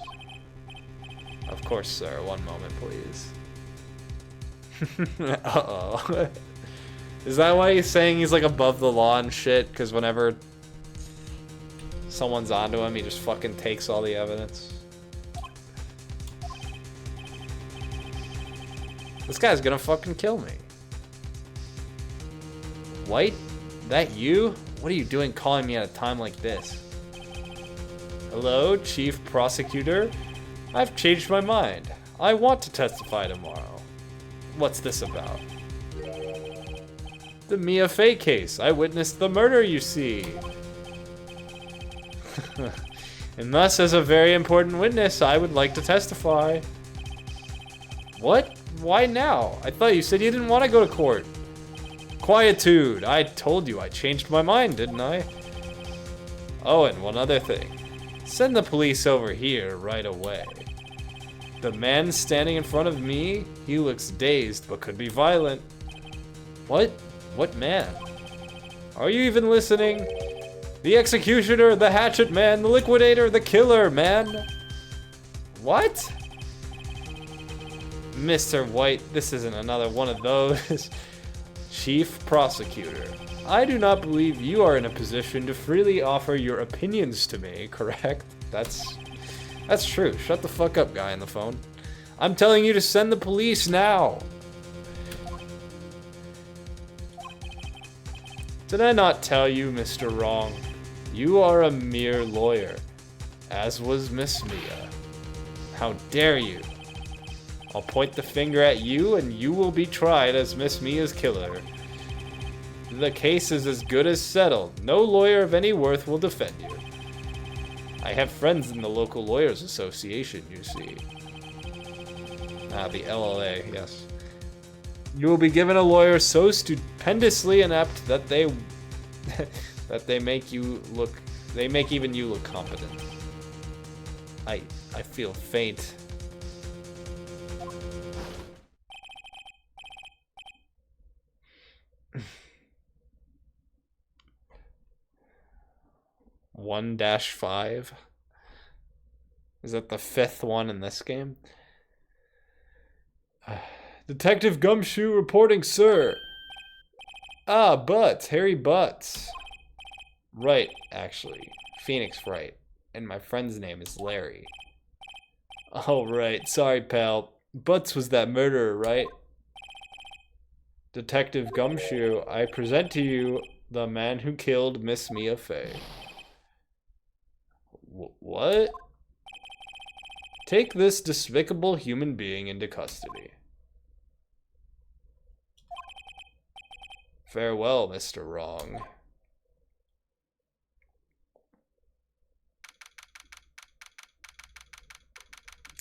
Of course, sir. One moment, please. Uh-oh. Is that why he's saying he's like above the law and shit? Because whenever someone's onto him, he just fucking takes all the evidence. This guy's gonna fucking kill me. White? That you? What are you doing calling me at a time like this? Hello, Chief Prosecutor? I've changed my mind. I want to testify tomorrow. What's this about? The Mia Fey case. I witnessed the murder, you see. And thus, as a very important witness, I would like to testify. What? Why now? I thought you said you didn't want to go to court. Quietude. I told you I changed my mind, didn't I? Oh, and one other thing. Send the police over here right away. The man standing in front of me, he looks dazed but could be violent. What? What man? Are you even listening? The executioner, the hatchet man, the liquidator, the killer, man. What? Mr. White, this isn't another one of those. Chief Prosecutor, I do not believe you are in a position to freely offer your opinions to me, correct? That's true. Shut the fuck up, guy on the phone. I'm telling you to send the police now. Did I not tell you, Mr. Wrong? You are a mere lawyer, as was Miss Mia. How dare you? I'll point the finger at you and you will be tried as Miss Mia's killer. The case is as good as settled. No lawyer of any worth will defend you. I have friends in the local lawyers association, you see. Ah, the LLA, yes. You will be given a lawyer so stupendously inept that they make even you look competent. I feel faint. (1-5) Is that the 5th one in this game? Detective Gumshoe reporting, sir. Ah, Butts, Harry Butts. Right, actually. Phoenix Wright. And my friend's name is Larry. Oh, right. Sorry, pal. Butts was that murderer, right? Detective Gumshoe, I present to you the man who killed Miss Mia Fey. What? Take this despicable human being into custody. Farewell, Mr. Wrong.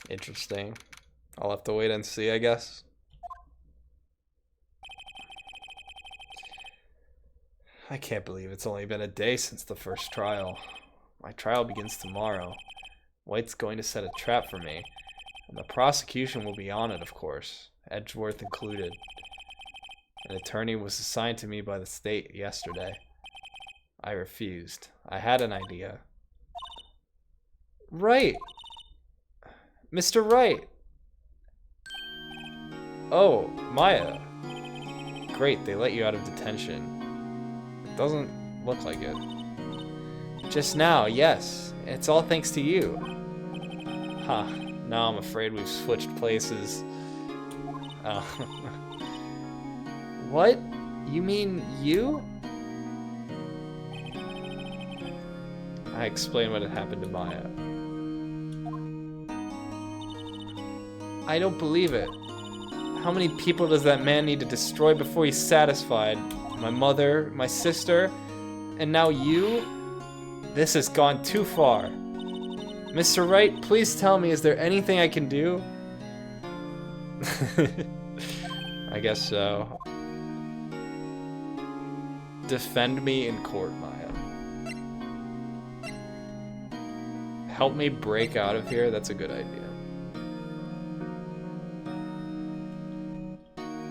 Interesting. I'll have to wait and see, I guess. I can't believe it's only been a day since the first trial. My trial begins tomorrow. White's going to set a trap for me, and the prosecution will be on it, of course, Edgeworth included. An attorney was assigned to me by the state yesterday. I refused. I had an idea. Right! Mr. Wright! Oh, Maya. Great, they let you out of detention. It doesn't look like it. Just now, yes. It's all thanks to you. Huh. Now I'm afraid we've switched places. What? You mean you? I explained what had happened to Maya. I don't believe it. How many people does that man need to destroy before he's satisfied? My mother, my sister, and now you? This has gone too far. Mr. Wright, please tell me, is there anything I can do? I guess so. Defend me in court, Maya. Help me break out of here, that's a good idea.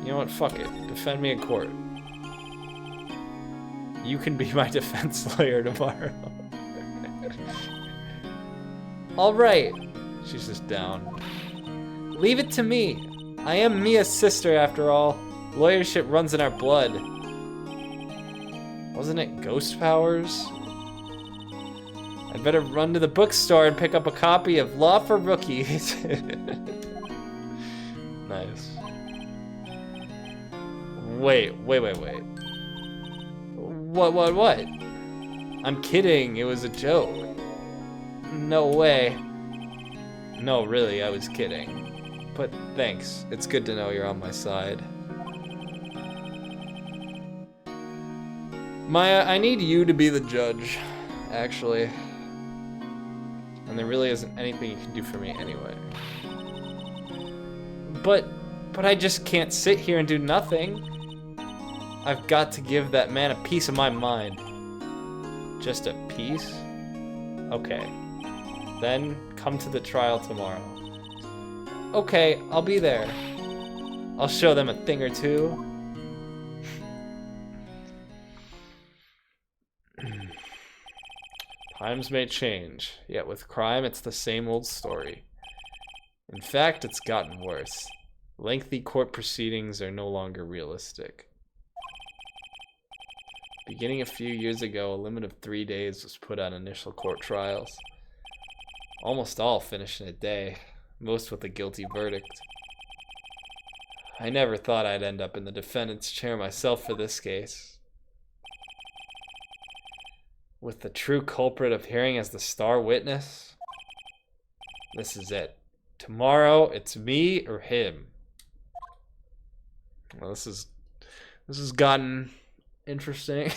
You know what, fuck it. Defend me in court. You can be my defense lawyer tomorrow. Alright. She's just down. Leave it to me. I am Mia's sister after all. Lawyership runs in our blood. Wasn't it ghost powers? I'd better run to the bookstore and pick up a copy of Law for Rookies. Nice. Wait. What? I'm kidding, it was a joke. No way. No, really, I was kidding. But thanks, it's good to know you're on my side. Maya, I need you to be the judge, actually. And there really isn't anything you can do for me anyway. But I just can't sit here and do nothing. I've got to give that man a piece of my mind. Just a piece? Okay. Then come to the trial tomorrow. Okay, I'll be there. I'll show them a thing or two. Times may change, yet with crime it's the same old story. In fact, it's gotten worse. Lengthy court proceedings are no longer realistic. Beginning a few years ago, a limit of 3 days was put on initial court trials. Almost all finished in a day, most with a guilty verdict. I never thought I'd end up in the defendant's chair myself for this case. With the true culprit appearing as the star witness, this is it. Tomorrow, it's me or him. Well, this has gotten interesting.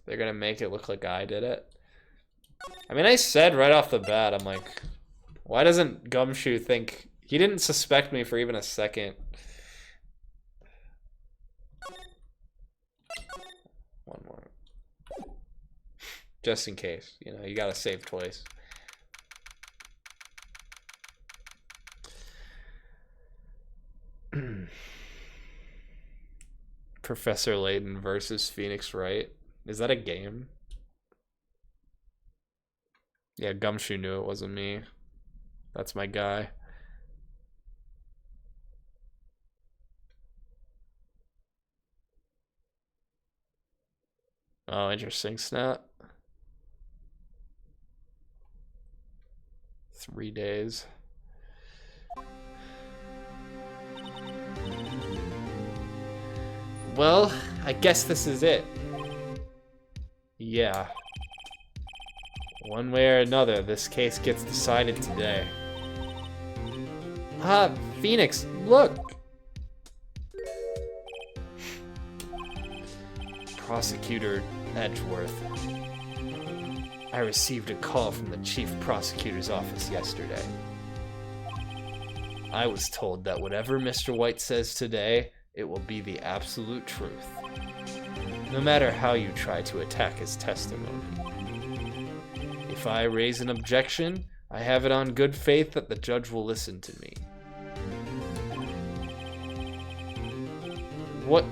They're gonna make it look like I did it. I mean, I said right off the bat, I'm like, why doesn't Gumshoe think... He didn't suspect me for even a second. One more. Just in case, you know, you gotta save twice. Professor Layton versus Phoenix Wright. Is that a game? Yeah, Gumshoe knew it wasn't me. That's my guy. Oh, interesting. Snap. 3 days. Well, I guess this is it. Yeah. One way or another, this case gets decided today. Ah, Phoenix, look! Prosecutor Edgeworth. I received a call from the chief prosecutor's office yesterday. I was told that whatever Mr. White says today, it will be the absolute truth. No matter how you try to attack his testimony. If I raise an objection, I have it on good faith that the judge will listen to me. What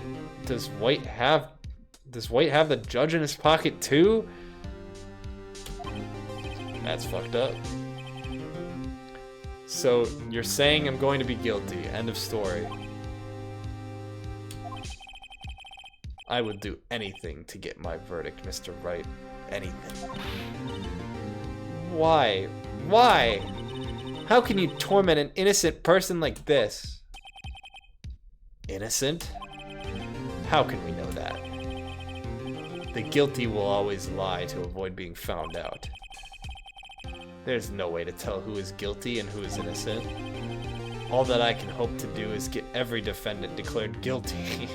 does White have? Does White have the judge in his pocket too? That's fucked up. So you're saying I'm going to be guilty. End of story. I would do anything to get my verdict, Mr. Wright. Anything. Why? Why? How can you torment an innocent person like this? Innocent? How can we know that? The guilty will always lie to avoid being found out. There's no way to tell who is guilty and who is innocent. All that I can hope to do is get every defendant declared guilty.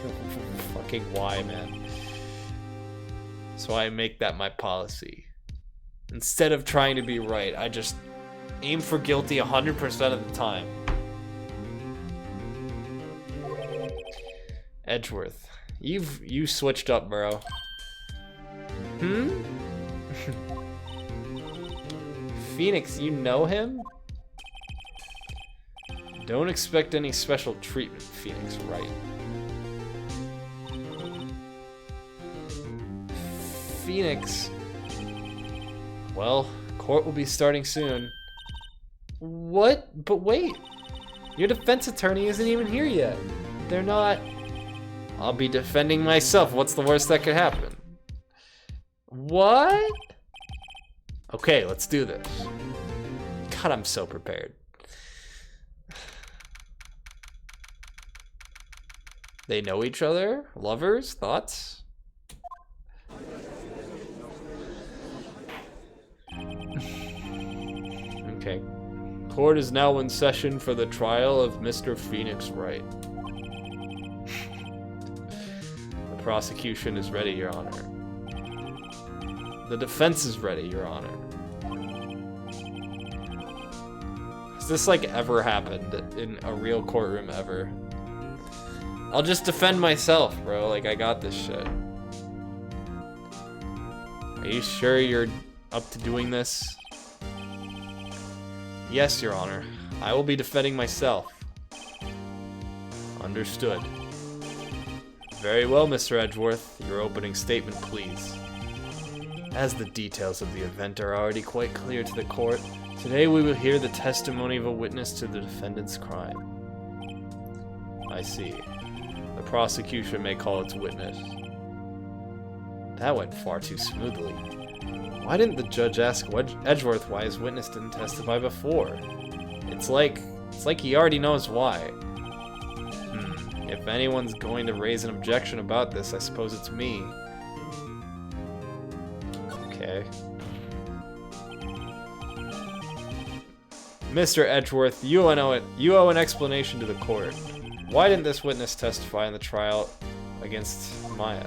Fucking why, man? So I make that my policy. Instead of trying to be right, I just aim for guilty 100% of the time. Edgeworth, you switched up, bro. Phoenix, you know him? Don't expect any special treatment, Phoenix Wright. Phoenix. Well, court will be starting soon. What? But wait. Your defense attorney isn't even here yet. They're not... I'll be defending myself. What's the worst that could happen? What? Okay, let's do this. God, I'm so prepared. They know each other? Lovers? Thoughts? Okay. Court is now in session for the trial of Mr. Phoenix Wright. The prosecution is ready, Your Honor. The defense is ready, Your Honor. Has this, like, ever happened in a real courtroom ever? I'll just defend myself, bro. Like, I got this shit. Are you sure you're up to doing this? Yes, Your Honor. I will be defending myself. Understood. Very well, Mr. Edgeworth. Your opening statement, please. As the details of the event are already quite clear to the court, today we will hear the testimony of a witness to the defendant's crime. I see. The prosecution may call its witness. That went far too smoothly. Why didn't the judge ask Edgeworth why his witness didn't testify before? It's like he already knows why. If anyone's going to raise an objection about this, I suppose it's me. Okay. Mr. Edgeworth, you owe an explanation to the court. Why didn't this witness testify in the trial against Maya?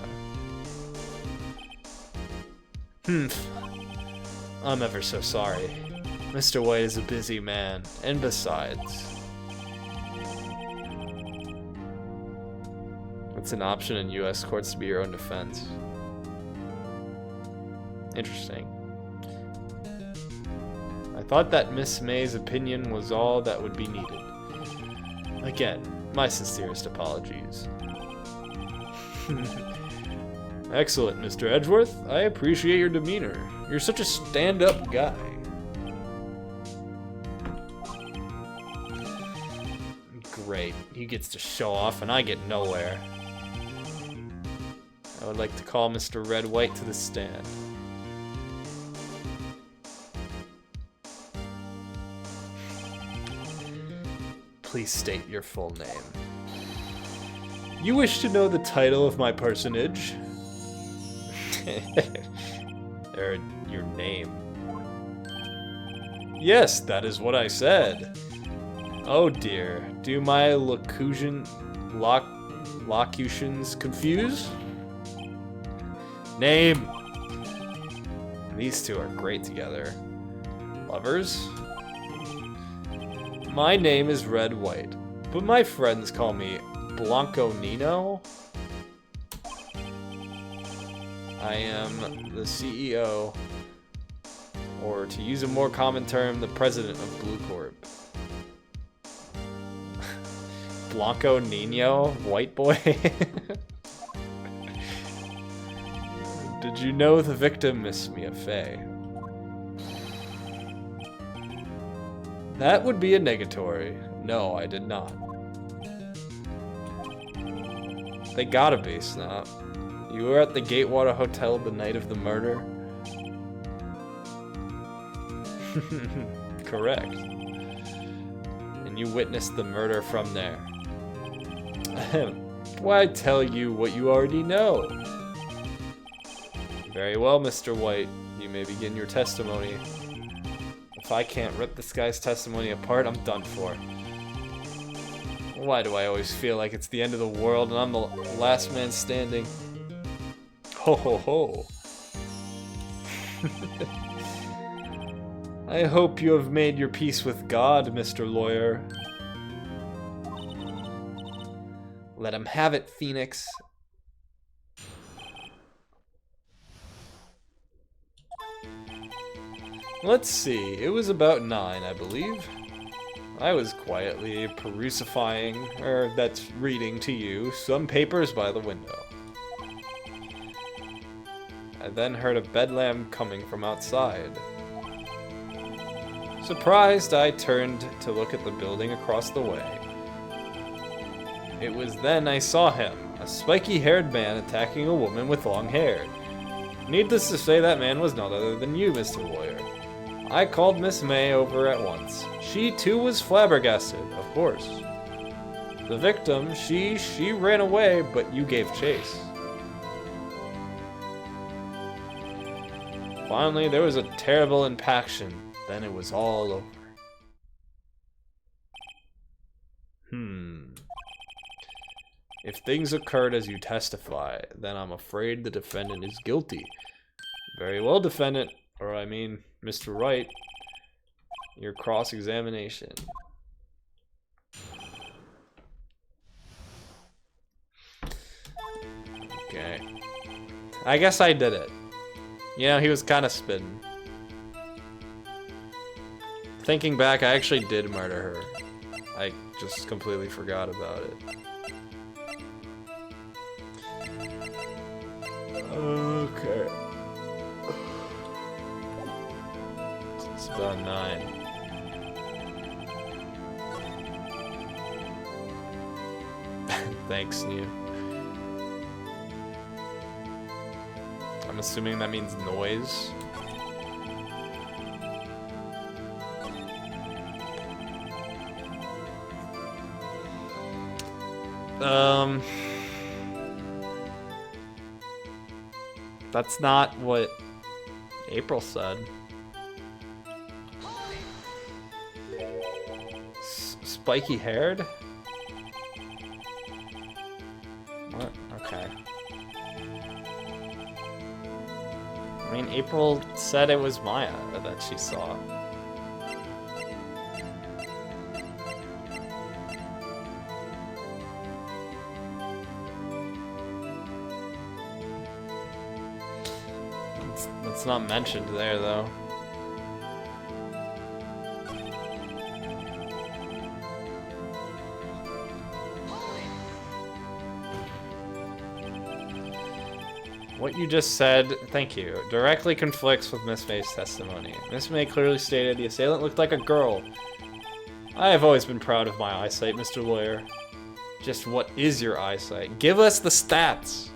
I'm ever so sorry. Mr. White is a busy man, and besides... It's an option in U.S. courts to be your own defense. Interesting. I thought that Miss May's opinion was all that would be needed. Again, my sincerest apologies. Excellent, Mr. Edgeworth. I appreciate your demeanor. You're such a stand-up guy. Great. He gets to show off and I get nowhere. I would like to call Mr. Red White to the stand. Please state your full name. You wish to know the title of my personage? Or your name? Yes, that is what I said. Oh dear, do my locutions confuse? Name! These two are great together. Lovers? My name is Red White, but my friends call me Blanco Nino. I am the CEO, or to use a more common term, the president of Blue Corp. Blanco Nino, white boy. Did you know the victim, Miss Mia Fey? That would be a negatory. No, I did not. They gotta be, Snot. You were at the Gatewater Hotel the night of the murder? Correct. And you witnessed the murder from there. Why tell you what you already know? Very well, Mr. White. You may begin your testimony. If I can't rip this guy's testimony apart, I'm done for. Why do I always feel like it's the end of the world and I'm the last man standing? Ho ho ho. I hope you have made your peace with God, Mr. Lawyer. Let him have it, Phoenix. Let's see, it was about 9, I believe. I was quietly that's reading to you, some papers by the window. I then heard a bedlam coming from outside. Surprised, I turned to look at the building across the way. It was then I saw him, a spiky-haired man attacking a woman with long hair. Needless to say, that man was none other than you, Mr. Lawyer. I called Miss May over at once. She too was flabbergasted, of course. The victim, she ran away, but you gave chase. Finally, there was a terrible impaction. Then it was all over. If things occurred as you testify, then I'm afraid the defendant is guilty. Very well, defendant. Or I mean, Mr. Wright. Your cross-examination. Okay. I guess I did it. You know, he was kind of spitting. Thinking back, I actually did murder her. I just completely forgot about it. Okay. It's about 9. Thanks, New. I'm assuming that means noise. That's not what April said. Spiky haired? What? Okay. I mean, April said it was Maya that she saw. It's not mentioned there, though. What you just said, thank you, directly conflicts with Miss May's testimony. Miss May clearly stated the assailant looked like a girl. I have always been proud of my eyesight, Mr. Lawyer. Just what is your eyesight? Give us the stats!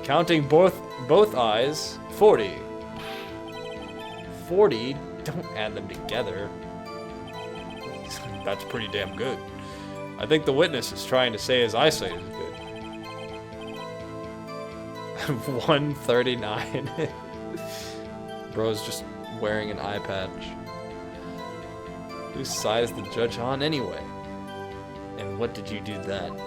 Counting both eyes, 40. 40? Don't add them together. That's pretty damn good. I think the witness is trying to say his eyesight is good. 139. Bro's just wearing an eye patch. Whose side is the judge on anyway? And what did you do then?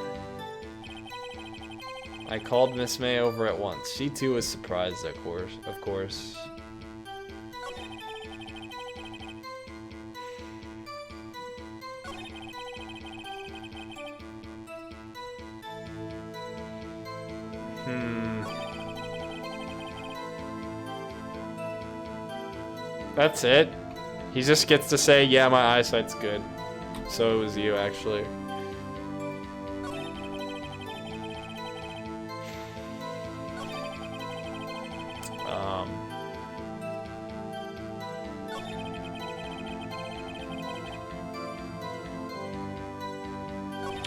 I called Miss May over at once. She too was surprised, of course. That's it. He just gets to say, yeah, my eyesight's good. So it was you, actually.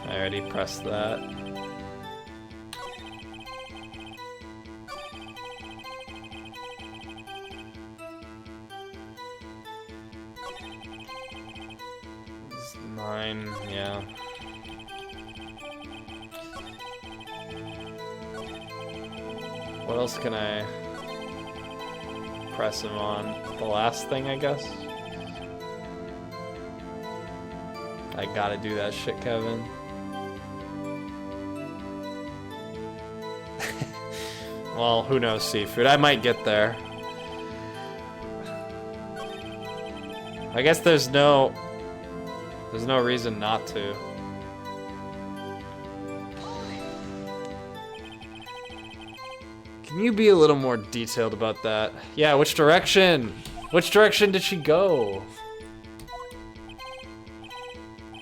I already pressed that. It's 9, yeah. What else can I press him on? The last thing, I guess? I gotta do that shit, Kevin. Well, who knows, Seafood? I might get there. I guess there's no reason not to. Can you be a little more detailed about that? Yeah, which direction? Which direction did she go?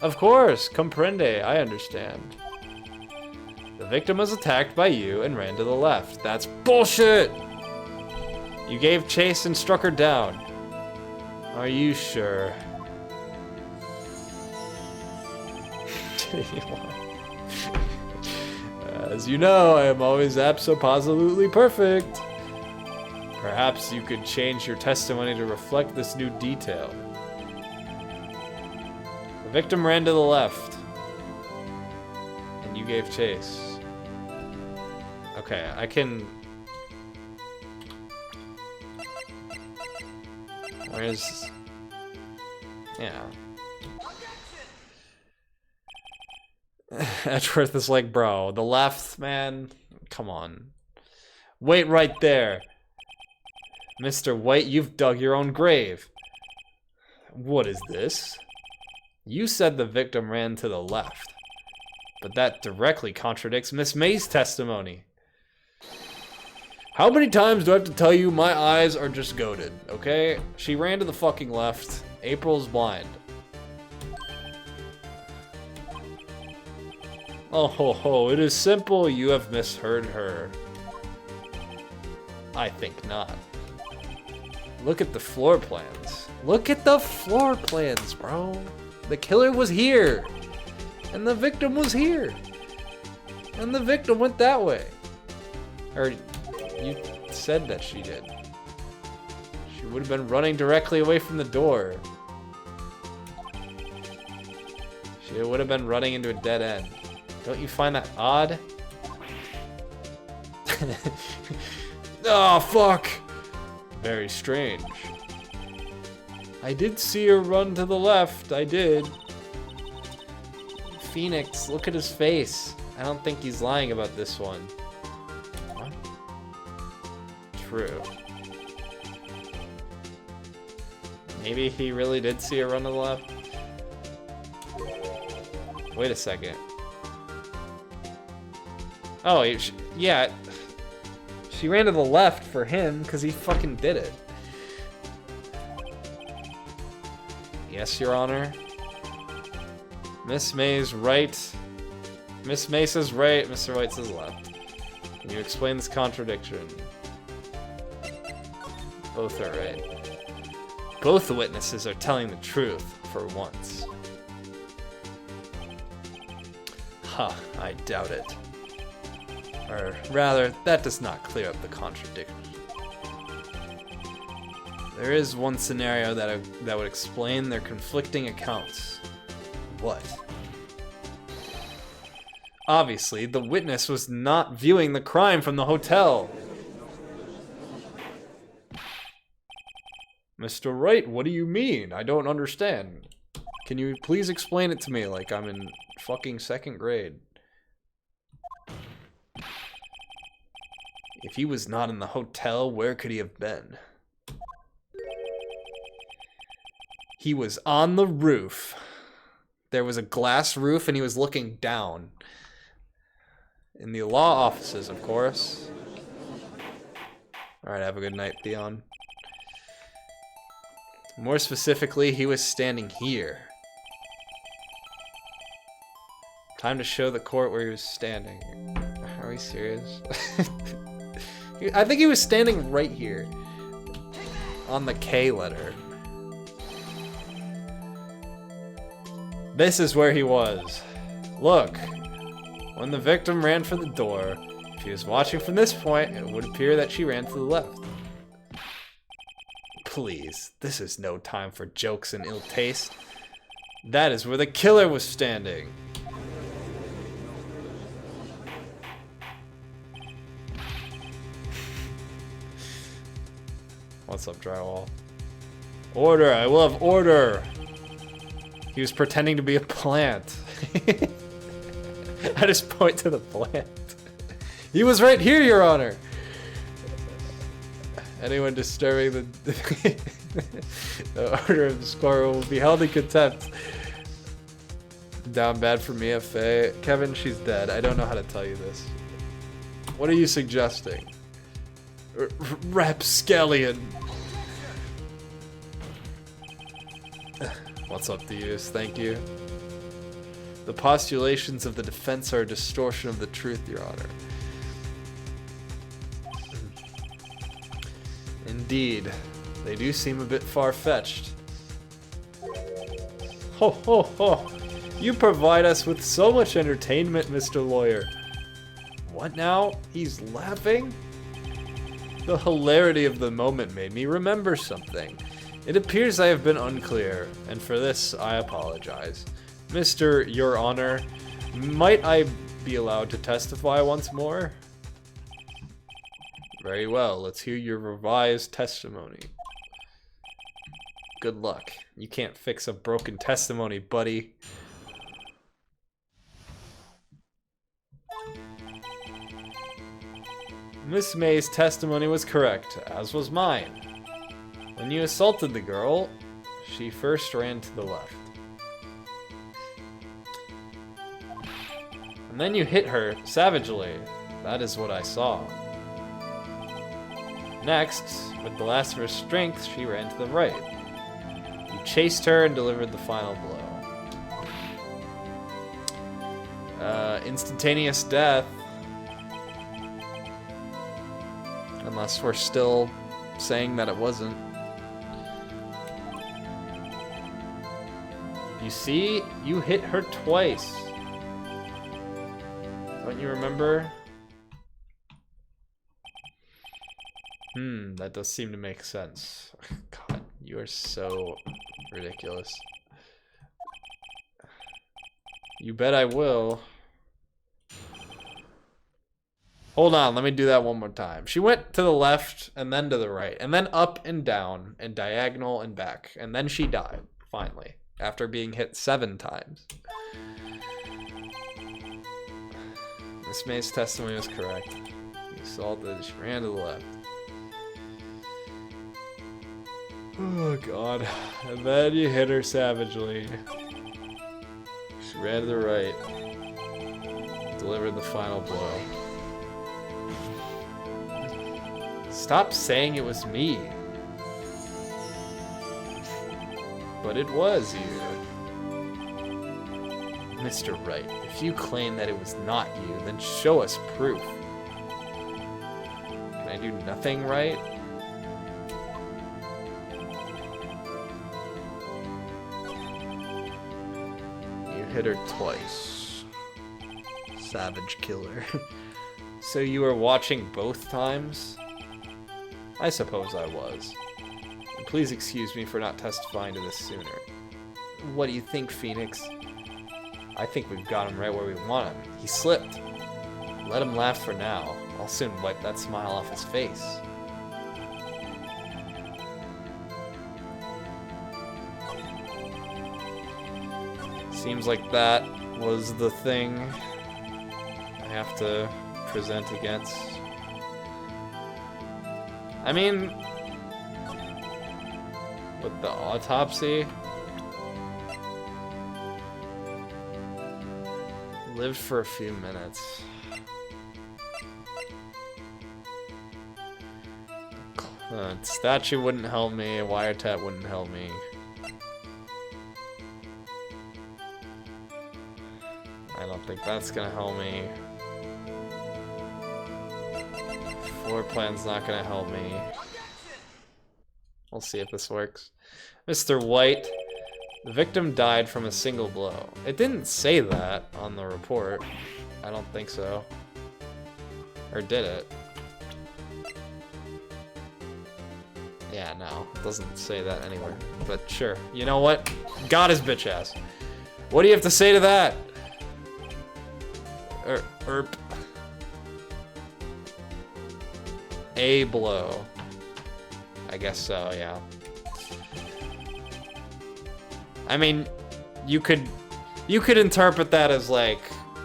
Of course, comprende, I understand. The victim was attacked by you and ran to the left. That's bullshit! You gave chase and struck her down. Are you sure? As you know, I am always abso-positively perfect. Perhaps you could change your testimony to reflect this new detail. The victim ran to the left, and you gave chase. Okay, I can... Where's... Yeah. Edgeworth is like, bro, the left, man, come on. Wait right there. Mr. White, you've dug your own grave. What is this? You said the victim ran to the left, but that directly contradicts Miss May's testimony. How many times do I have to tell you my eyes are just goated, okay? She ran to the fucking left. April's blind. Oh ho ho, it is simple. You have misheard her. I think not. Look at the floor plans. Look at the floor plans, bro. The killer was here. And the victim was here. And the victim went that way. Or, you said that she did. She would have been running directly away from the door. She would have been running into a dead end. Don't you find that odd? Oh, fuck! Very strange. I did see her run to the left, I did. Phoenix, look at his face. I don't think he's lying about this one. What? True. Maybe he really did see her run to the left? Wait a second. Oh, yeah. She ran to the left for him because he fucking did it. Yes, Your Honor. Miss May's right. Miss May says right, Mr. White says left. Can you explain this contradiction? Both are right. Both the witnesses are telling the truth for once. Ha, I doubt it. Or rather, that does not clear up the contradiction. There is one scenario that would explain their conflicting accounts. What? Obviously, the witness was not viewing the crime from the hotel. Mr. Wright, what do you mean? I don't understand. Can you please explain it to me like I'm in fucking second grade? If he was not in the hotel, where could he have been? He was on the roof. There was a glass roof and he was looking down. In the law offices, of course. Alright, have a good night, Theon. More specifically, he was standing here. Time to show the court where he was standing. Are we serious? I think he was standing right here. On the K letter. This is where he was. Look. When the victim ran for the door, if he was watching from this point, it would appear that she ran to the left. Please, this is no time for jokes and ill taste. That is where the killer was standing. What's up, drywall? Order, I will have order. He was pretending to be a plant. I just point to the plant. He was right here, Your Honor. Anyone disturbing the order of the score will be held in contempt. Down bad for Mia Fey. Kevin, she's dead. I don't know how to tell you this. What are you suggesting? Rapscallion. What's up, Theus? Thank you. The postulations of the defense are a distortion of the truth, Your Honor. Indeed, they do seem a bit far-fetched. Ho ho ho! You provide us with so much entertainment, Mr. Lawyer. What now? He's laughing? The hilarity of the moment made me remember something. It appears I have been unclear, and for this I apologize. Mr. Your Honor, might I be allowed to testify once more? Very well, let's hear your revised testimony. Good luck. You can't fix a broken testimony, buddy. Miss May's testimony was correct, as was mine. When you assaulted the girl, she first ran to the left. And then you hit her savagely. That is what I saw. Next, with the last of her strength, she ran to the right. You chased her and delivered the final blow. Instantaneous death. Unless we're still saying that it wasn't. You see? You hit her twice. Don't you remember? That does seem to make sense. God, you are so ridiculous. You bet I will. Hold on, let me do that one more time. She went to the left, and then to the right, and then up and down, and diagonal and back. And then she died, finally, after being hit 7 times. Miss May's testimony was correct. You assaulted, she ran to the left. Oh god. And then you hit her savagely. She ran to the right. Delivered the final blow. Stop saying it was me. But it was you. Mr. Wright, if you claim that it was not you, then show us proof. Can I do nothing right? You hit her twice. Savage killer. So you were watching both times? I suppose I was. And please excuse me for not testifying to this sooner. What do you think, Phoenix? I think we've got him right where we want him. He slipped. Let him laugh for now. I'll soon wipe that smile off his face. Seems like that was the thing I have to present against. I mean, with the autopsy, lived for a few minutes. Statue wouldn't help me, a wiretap wouldn't help me. I don't think that's gonna help me. Floor plan's not gonna help me. We'll see if this works. Mr. White, the victim died from a single blow. It didn't say that on the report. I don't think so. Or did it? Yeah, no, it doesn't say that anywhere. But sure, you know what? Got his bitch ass. What do you have to say to that? Erp. A blow. I guess so, yeah. I mean, you could interpret that as like,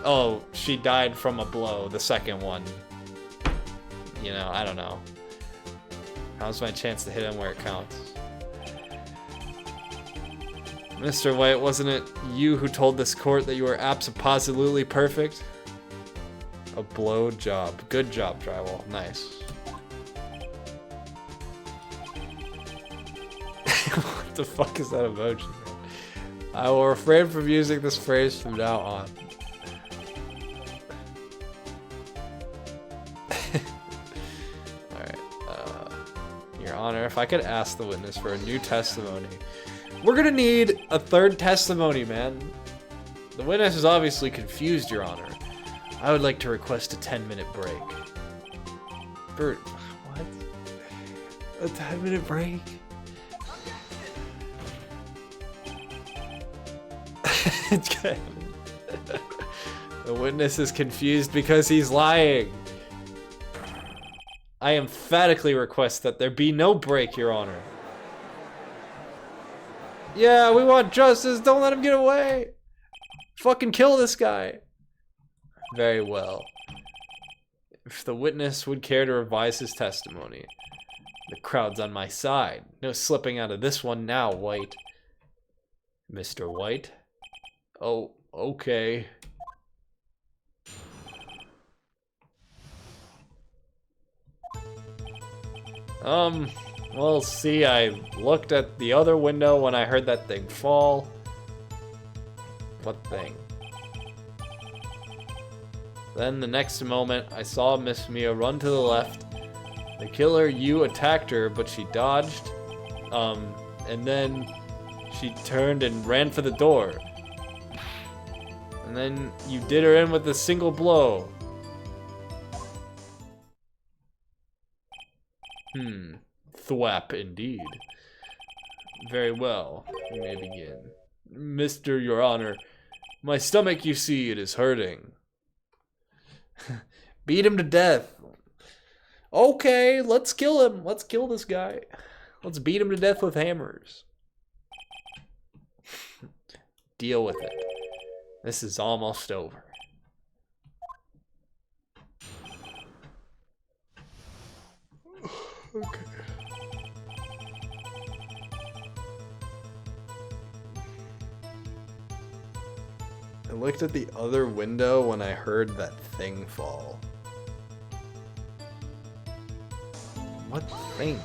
oh, she died from a blow, the second one. You know, I don't know. How's my chance to hit him where it counts? Mr. White, wasn't it you who told this court that you were absolutely perfect? A blow job. Good job, Drywall. Nice. What the fuck is that emoji? I will refrain from using this phrase from now on. Alright, Your Honor, if I could ask the witness for a new testimony. We're gonna need a third testimony, man. The witness is obviously confused, Your Honor. I would like to request a 10-minute break. For what? A 10-minute break? The witness is confused because he's lying. I emphatically request that there be no break, Your Honor. Yeah, we want justice. Don't let him get away. Fucking kill this guy. Very well. If the witness would care to revise his testimony. The crowd's on my side. No slipping out of this one now, White. Mr. White? Oh, okay. Well, see, I looked at the other window when I heard that thing fall. What thing? Then the next moment, I saw Miss Mia run to the left. The killer, you attacked her, but she dodged. And then she turned and ran for the door. And then you did her in with a single blow. Thwap indeed. Very well, you may begin. Mr. Your Honor, my stomach, you see, it is hurting. Beat him to death. Okay, let's kill him. Let's kill this guy. Let's beat him to death with hammers. Deal with it. This is almost over. Okay. I looked at the other window when I heard that thing fall. What thing?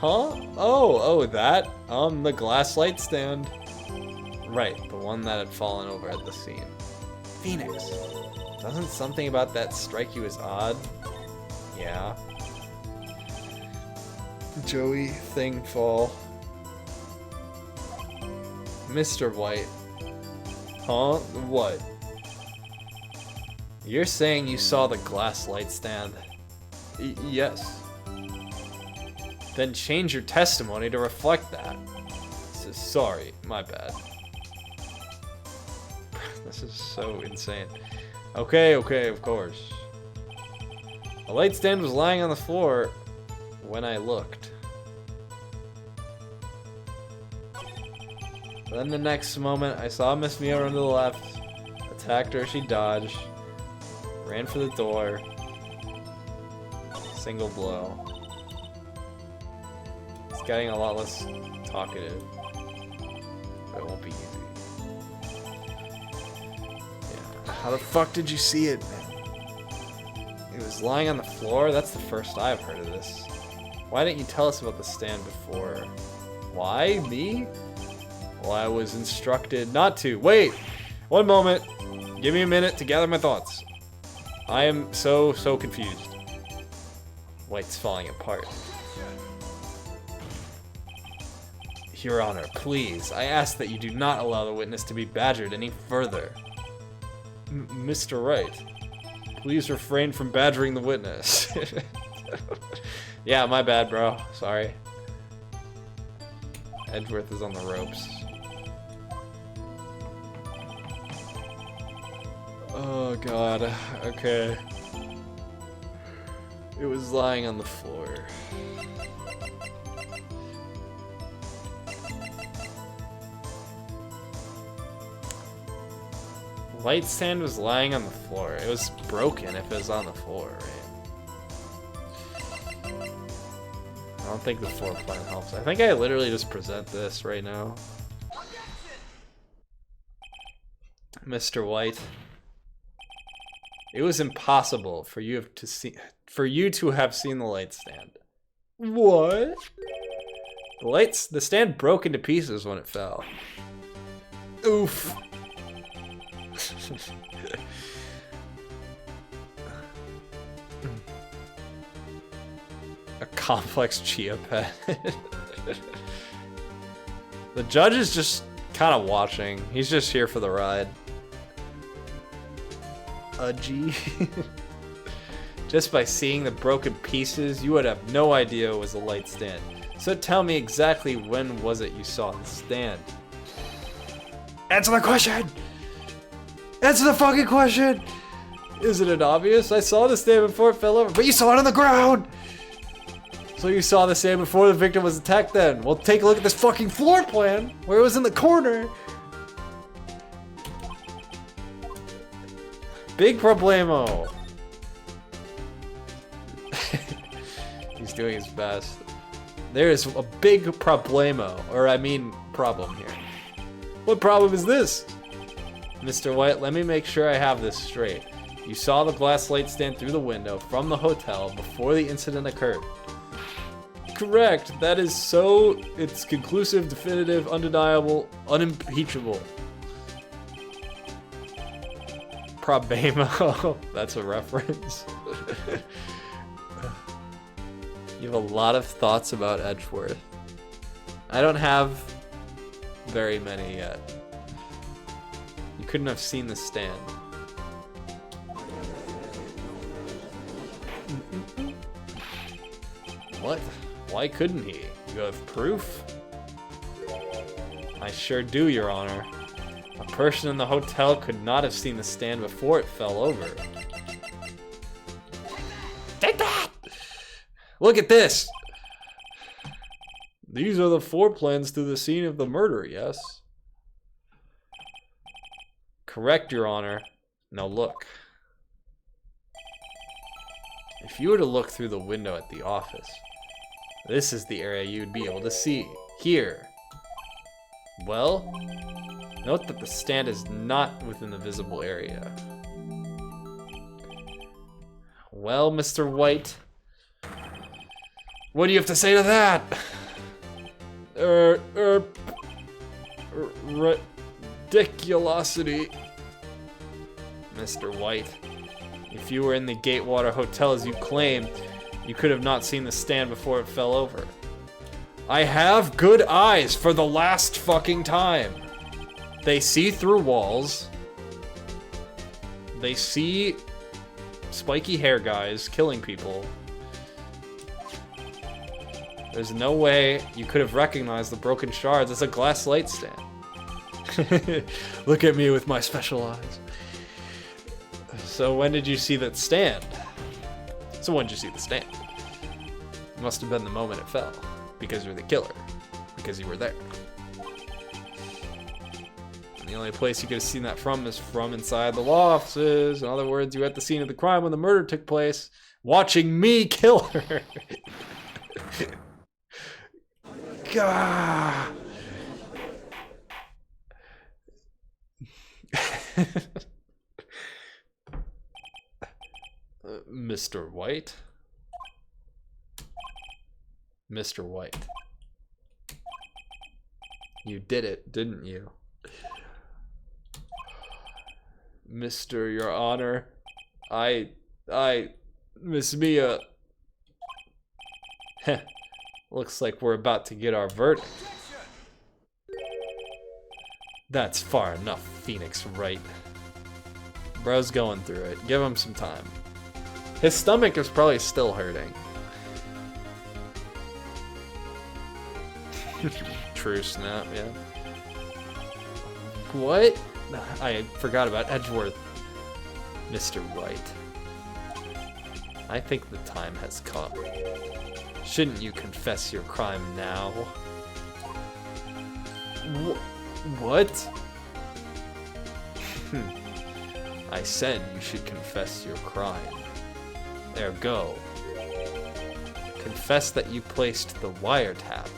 Huh? Oh, that? The glass light stand. Right, the one that had fallen over at the scene. Phoenix, doesn't something about that strike you as odd? Yeah. Joey thing fall. Mr. White, Huh? What? You're saying you saw the glass light stand? Yes. Then change your testimony to reflect that. Sorry, my bad. This is so insane. Okay, of course. The light stand was lying on the floor when I looked. Then the next moment, I saw Miss Mia run to the left, attacked her, she dodged, ran for the door, single blow. It's getting a lot less talkative, but it won't be easy. Yeah. How the fuck did you see it, man? It was lying on the floor? That's the first I've heard of this. Why didn't you tell us about the stand before? Why? Me? Well, I was instructed not to. Wait! One moment. Give me a minute to gather my thoughts. I am so confused. White's falling apart. Your Honor, please, I ask that you do not allow the witness to be badgered any further. Mr. Wright, please refrain from badgering the witness. Yeah, my bad, bro. Sorry. Edgeworth is on the ropes. Oh god, okay. It was lying on the floor. Light stand was lying on the floor. It was broken if it was on the floor, right? I don't think the floor plan helps. I think I literally just present this right now. Mr. White. It was impossible for you to have seen the light stand. What? The stand broke into pieces when it fell. Oof. A complex chia pet. The judge is just kind of watching. He's just here for the ride. G. Just by seeing the broken pieces, you would have no idea it was a light stand. So tell me exactly when was it you saw the stand? Answer the question! Answer the fucking question! Isn't it obvious? I saw the stand before it fell over, but you saw it on the ground! So you saw the stand before the victim was attacked then? Well, take a look at this fucking floor plan, where it was in the corner. Big problemo. He's doing his best. There is a big problemo, or I mean problem here. What problem is this? Mr. White, let me make sure I have this straight. You saw the glass light stand through the window from the hotel before the incident occurred. Correct. That is so... It's conclusive, definitive, undeniable, unimpeachable. Problemo. That's a reference. You have a lot of thoughts about Edgeworth. I don't have very many yet. You couldn't have seen the stand. What? Why couldn't he? You have proof? I sure do, Your Honor. A person in the hotel could not have seen the stand before it fell over. Take that! Look at this! These are the floor plans to the scene of the murder, yes? Correct, Your Honor. Now look. If you were to look through the window at the office, this is the area you would be able to see. Here. Well, note that the stand is not within the visible area. Well, Mr. White, what do you have to say to that? Ridiculosity. Mr. White, if you were in the Gatewater Hotel as you claim, you could have not seen the stand before it fell over. I have good eyes for the last fucking time. They see through walls. They see spiky hair guys killing people. There's no way you could have recognized the broken shards as a glass light stand. Look at me with my special eyes. So when did you see that stand? So when did you see the stand? It must have been the moment it fell. Because you're the killer. Because you were there. And the only place you could have seen that from is from inside the law offices. In other words, you were at the scene of the crime when the murder took place, watching me kill her. Gah. Mr. White? Mr. White. You did it, didn't you? Mr. Your Honor, Miss Mia. Heh. Looks like we're about to get our verdict. That's far enough, Phoenix Wright. Bro's going through it. Give him some time. His stomach is probably still hurting. True snap, yeah. What? I forgot about Edgeworth. Mr. White. I think the time has come. Shouldn't you confess your crime now? What? I said you should confess your crime. Ergo, confess that you placed the wiretap.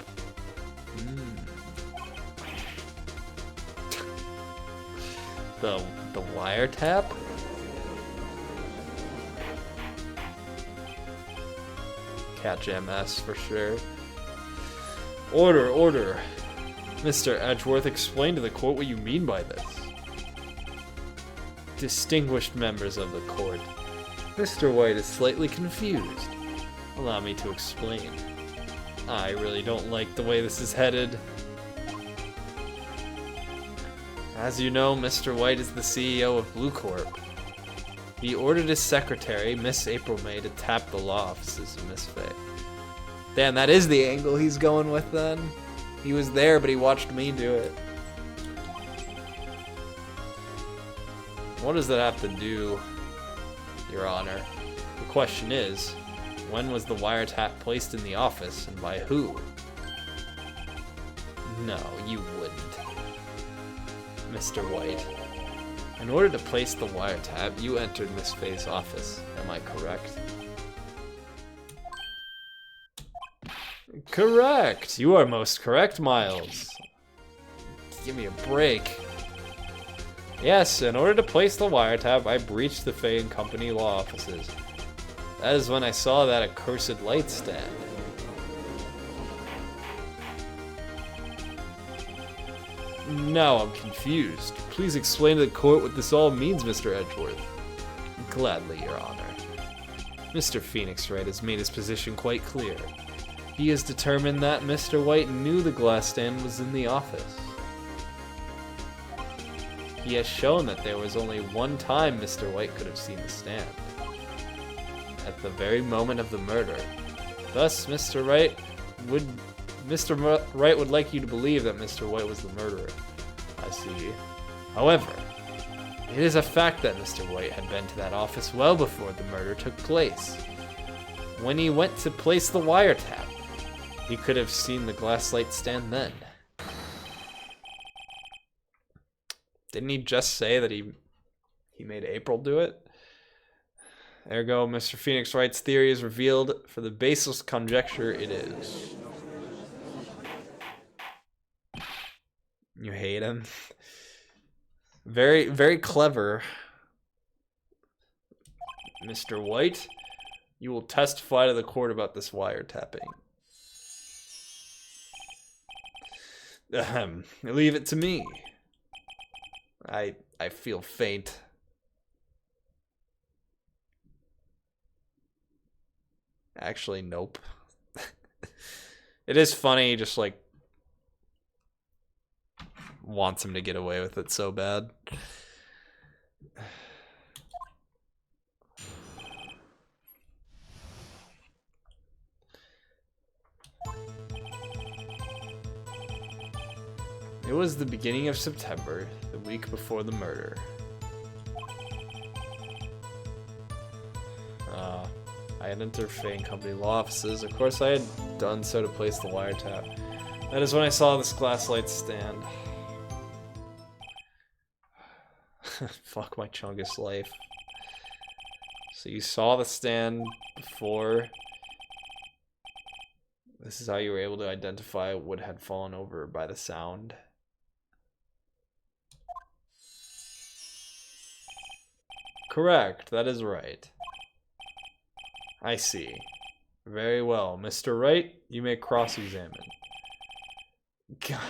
The wiretap? Catch MS for sure. Order. Mr. Edgeworth, explain to the court what you mean by this. Distinguished members of the court, Mr. White is slightly confused. Allow me to explain. I really don't like the way this is headed. As you know, Mr. White is the CEO of Blue Corp. He ordered his secretary, Miss April May, to tap the law offices of Miss Faye. Damn, that is the angle he's going with then. He was there, but he watched me do it. What does that have to do, Your Honor? The question is, when was the wiretap placed in the office, and by who? No, you wouldn't. Mr. White. In order to place the wiretap, you entered Miss Faye's office. Am I correct? Correct! You are most correct, Miles. Give me a break. Yes, in order to place the wiretap, I breached the Faye and Company law offices. That is when I saw that accursed light stand. Now I'm confused. Please explain to the court what this all means, Mr. Edgeworth. Gladly, Your Honor. Mr. Phoenix Wright has made his position quite clear. He has determined that Mr. White knew the glass stand was in the office. He has shown that there was only one time Mr. White could have seen the stand. At the very moment of the murder. Thus, Mr. Wright would like you to believe that Mr. White was the murderer. I see. However, it is a fact that Mr. White had been to that office well before the murder took place. When he went to place the wiretap, he could have seen the glass light stand then. Didn't he just say that he made April do it? Ergo, Mr. Phoenix Wright's theory is revealed. For the baseless conjecture, it is. You hate him? Very, very clever. Mr. White, you will testify to the court about this wiretapping. Leave it to me. I feel faint. Actually, nope. It is funny, just like wants him to get away with it so bad. It was the beginning of September, the week before the murder. I had entered Fane Company law offices. Of course, I had done so to place the wiretap. That is when I saw this glass light stand. Fuck my Chungus life. So you saw the stand before. This is how you were able to identify what had fallen over by the sound. Correct, that is right. I see. Very well. Mr. Wright, you may cross-examine.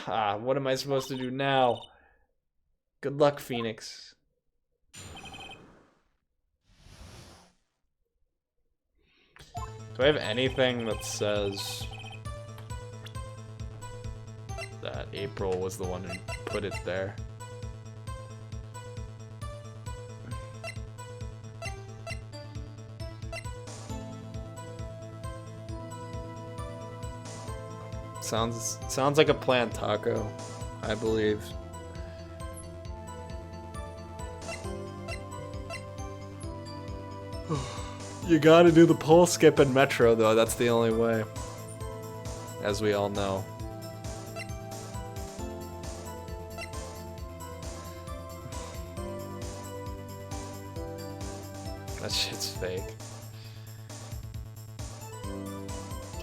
God, what am I supposed to do now? Good luck, Phoenix. Do I have anything that says that April was the one who put it there? Sounds like a plan, Taco. I believe. You gotta do the pole skip in Metro, though. That's the only way. As we all know. That shit's fake.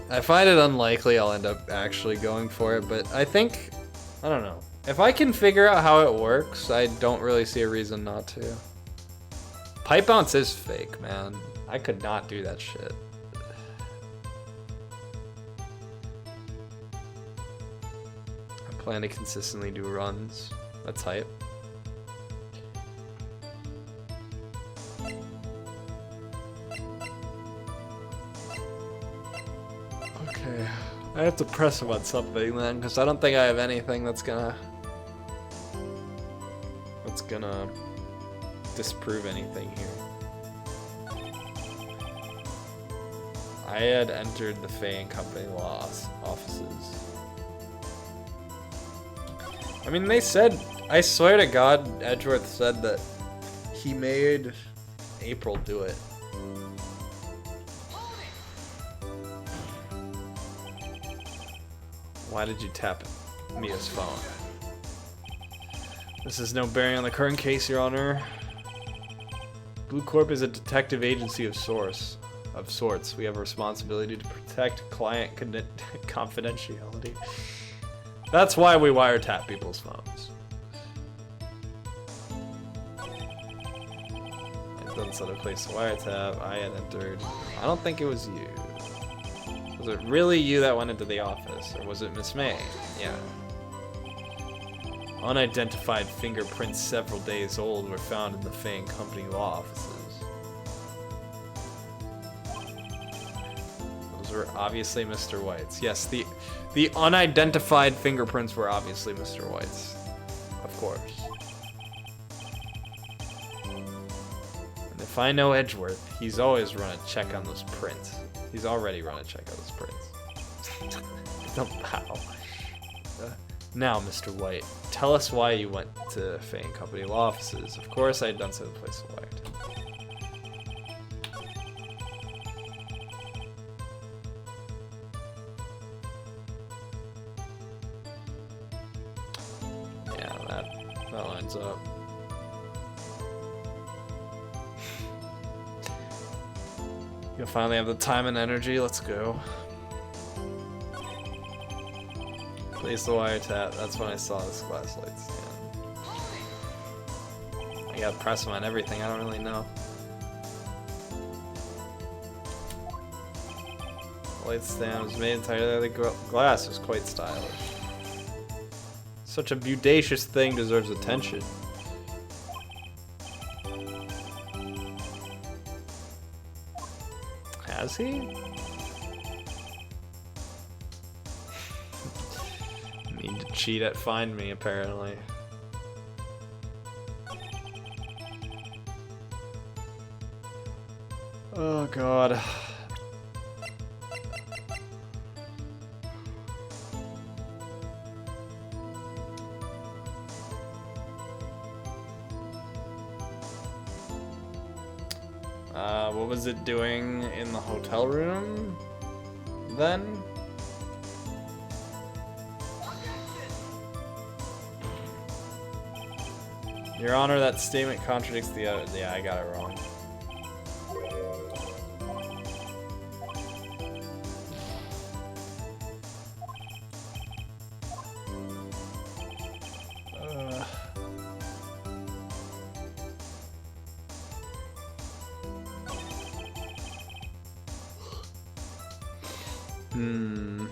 I find it unlikely I'll end up actually going for it, but I think, I don't know. If I can figure out how it works, I don't really see a reason not to. Pipe bounce is fake, man. I could not do that shit. I plan to consistently do runs. That's hype. Okay, I have to press him on something then, because I don't think I have anything that's gonna disprove anything here. I had entered the Fane Company law offices. I mean, they said, I swear to God, Edgeworth said that he made April do it. Why did you tap Mia's phone? This has no bearing on the current case, Your Honor. Blue Corp is a detective agency of sorts. We have a responsibility to protect client confidentiality. That's why we wiretap people's phones. I didn't set a place to wiretap. I had entered. I don't think it was you. Was it really you that went into the office, or was it Miss May? Yeah. Unidentified fingerprints several days old were found in the Fane Company law offices. Those were obviously Mr. White's. Yes, the unidentified fingerprints were obviously Mr. White's. Of course. And if I know Edgeworth, he's always run a check on those prints. He's already run a check on those prints. How? Now, Mr. White, tell us why you went to Fane Company law offices. Of course, I had done so to place a wiretap. Yeah, that lines up. You'll finally have the time and energy. Let's go. Place the wiretap. That's when I saw this glass light stand. I gotta press them on everything. I don't really know. The light stand was made entirely out of glass. It was quite stylish. Such a bodacious thing deserves attention. Has he? Need to cheat at Find Me, apparently. Oh god. What was it doing in the hotel room then? Your Honor, that statement contradicts the other. Yeah, I got it wrong. Hmm.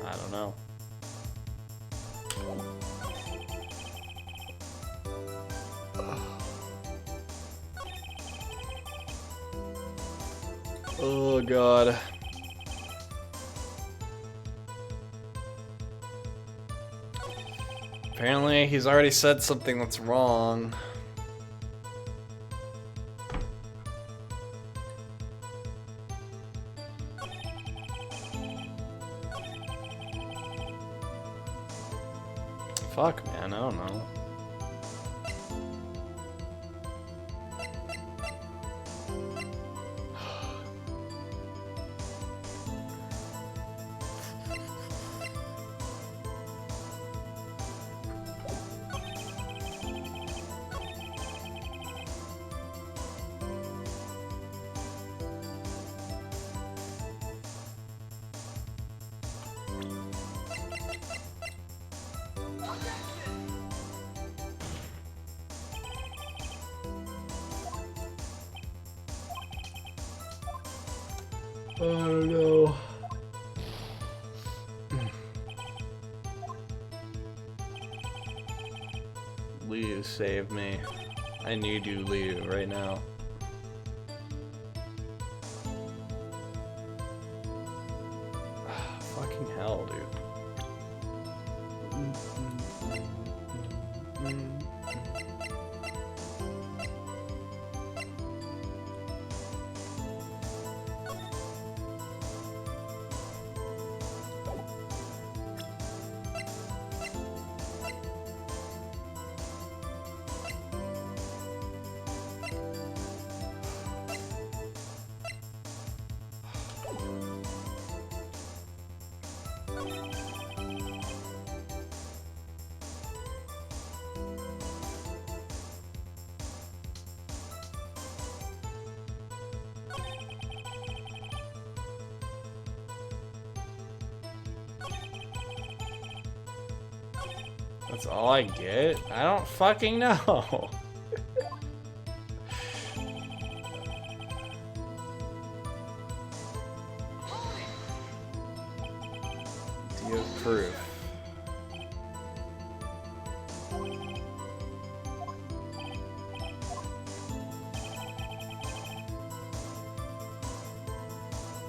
I don't know. Oh god. Apparently he's already said something that's wrong. Fuck, man, I don't know. I don't know. Liu, save me. I need you, Liu, right now. Fucking hell, dude. That's all I get? I don't fucking know. Do you have proof?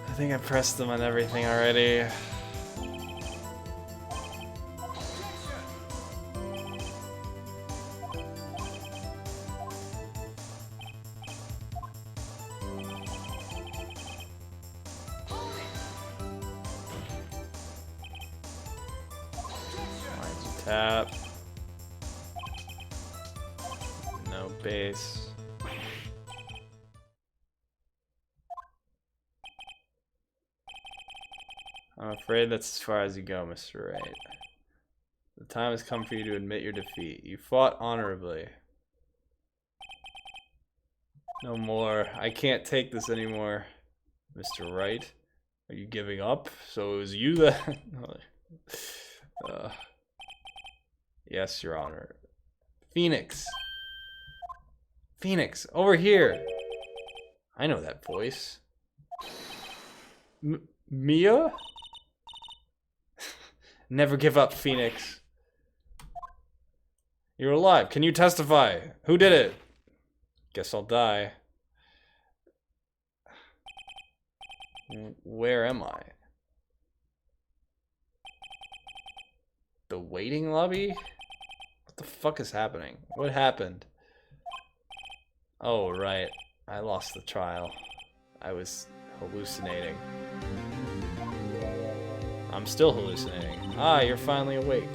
I think I pressed them on everything already. Tap. No base. I'm afraid that's as far as you go, Mr. Wright. The time has come for you to admit your defeat. You fought honorably. No more. I can't take this anymore. Mr. Wright, are you giving up? So it was you that... yes, Your Honor. Phoenix. Phoenix, over here. I know that voice. Mia? Never give up, Phoenix. You're alive. Can you testify? Who did it? Guess I'll die. Where am I? The waiting lobby? What the fuck is happening? What happened? Oh, right. I lost the trial. I was hallucinating. I'm still hallucinating. Ah, you're finally awake.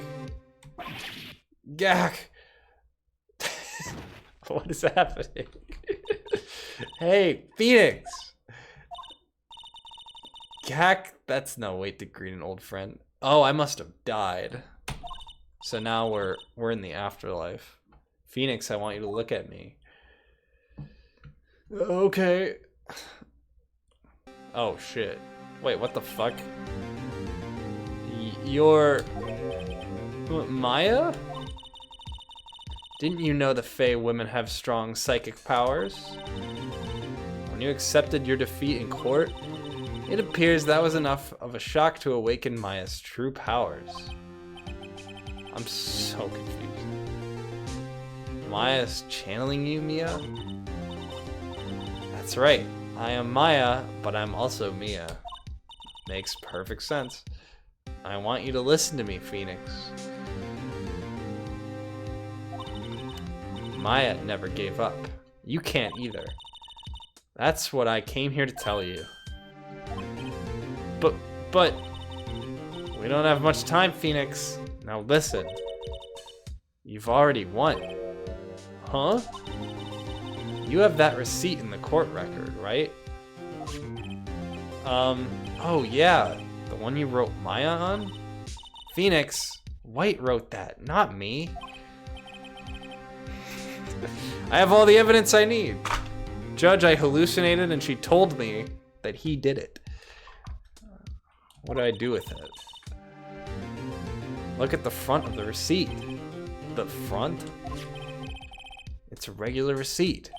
Gak! What is happening? Hey, Phoenix! Gak? That's no way to greet an old friend. Oh, I must have died. So now we're in the afterlife. Phoenix, I want you to look at me. Okay. Oh shit. Wait, what the fuck? You're... Maya? Didn't you know the Fae women have strong psychic powers? When you accepted your defeat in court, it appears that was enough of a shock to awaken Maya's true powers. I'm so confused. Maya's channeling you, Mia? That's right. I am Maya, but I'm also Mia. Makes perfect sense. I want you to listen to me, Phoenix. Maya never gave up. You can't either. That's what I came here to tell you. But... We don't have much time, Phoenix. Now listen. You've already won. Huh? You have that receipt in the court record, right? Oh yeah. The one you wrote Maya on? Phoenix, White wrote that, not me. I have all the evidence I need. Judge, I hallucinated and she told me that he did it. What do I do with it? Look at the front of the receipt. The front? It's a regular receipt.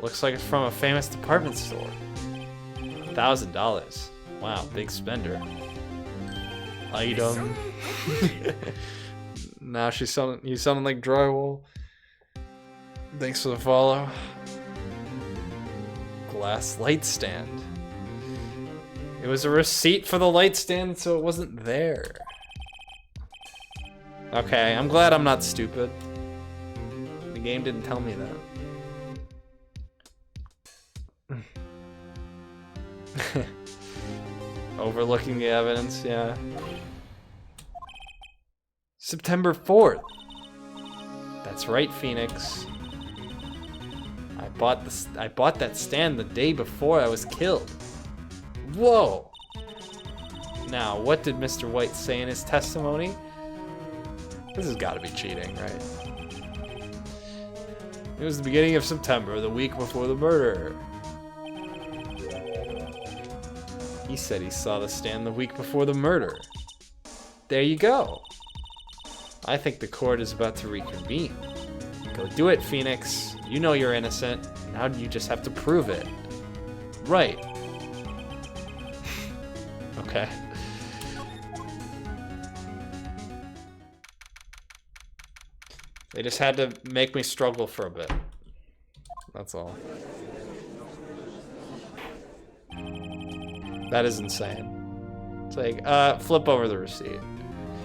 Looks like it's from a famous department store. $1,000. Wow, big spender. Item. Now you sounding like drywall. Thanks for the follow. Glass light stand. It was a receipt for the light stand, so it wasn't there. Okay, I'm glad I'm not stupid. The game didn't tell me that. Overlooking the evidence, yeah. September 4th. That's right, Phoenix. I bought that stand the day before I was killed. Whoa! Now, what did Mr. White say in his testimony? This has got to be cheating, right? It was the beginning of September, the week before the murder. He said he saw the stand the week before the murder. There you go. I think the court is about to reconvene. Go do it, Phoenix. You know you're innocent. Now you just have to prove it. Right. Okay. They just had to make me struggle for a bit. That's all. That is insane. It's like, flip over the receipt.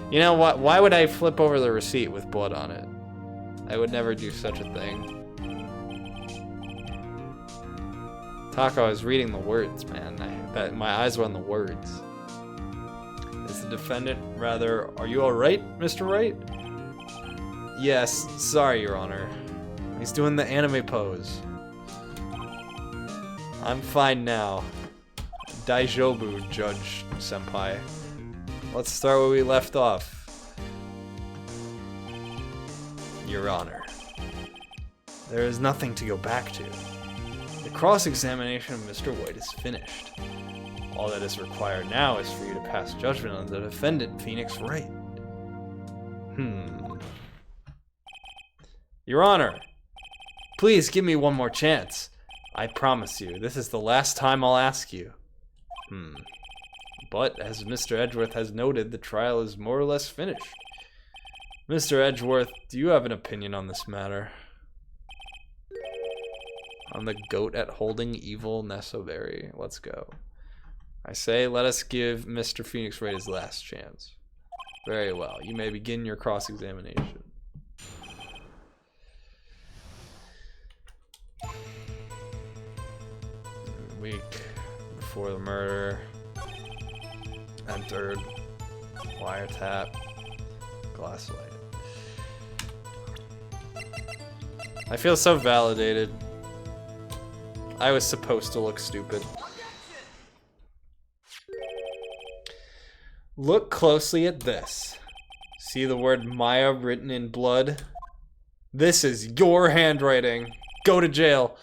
You know what? Why would I flip over the receipt with blood on it? I would never do such a thing. Taco, I was reading the words, man. My eyes were on the words. Is the defendant rather... Are you alright, Mr. Wright? Yes, sorry, Your Honor. He's doing the anime pose. I'm fine now. Daijobu, Judge Senpai. let's start where we left off. Your Honor, there is nothing to go back to. The cross-examination of Mr. White is finished. All that is required now is for you to pass judgment on the defendant, Phoenix Wright. Your Honor, please give me one more chance. I promise you, this is the last time I'll ask you. But, as Mr. Edgeworth has noted, the trial is more or less finished. Mr. Edgeworth, do you have an opinion on this matter? On the goat at holding evil Nesoberry. Let's go. I say, let us give Mr. Phoenix Wright his last chance. Very well. You may begin your cross-examination. Week before the murder. Entered. Wiretap. Glass light. I feel so validated. I was supposed to look stupid. Look closely at this. See the word Maya written in blood? This is your handwriting. Go to jail.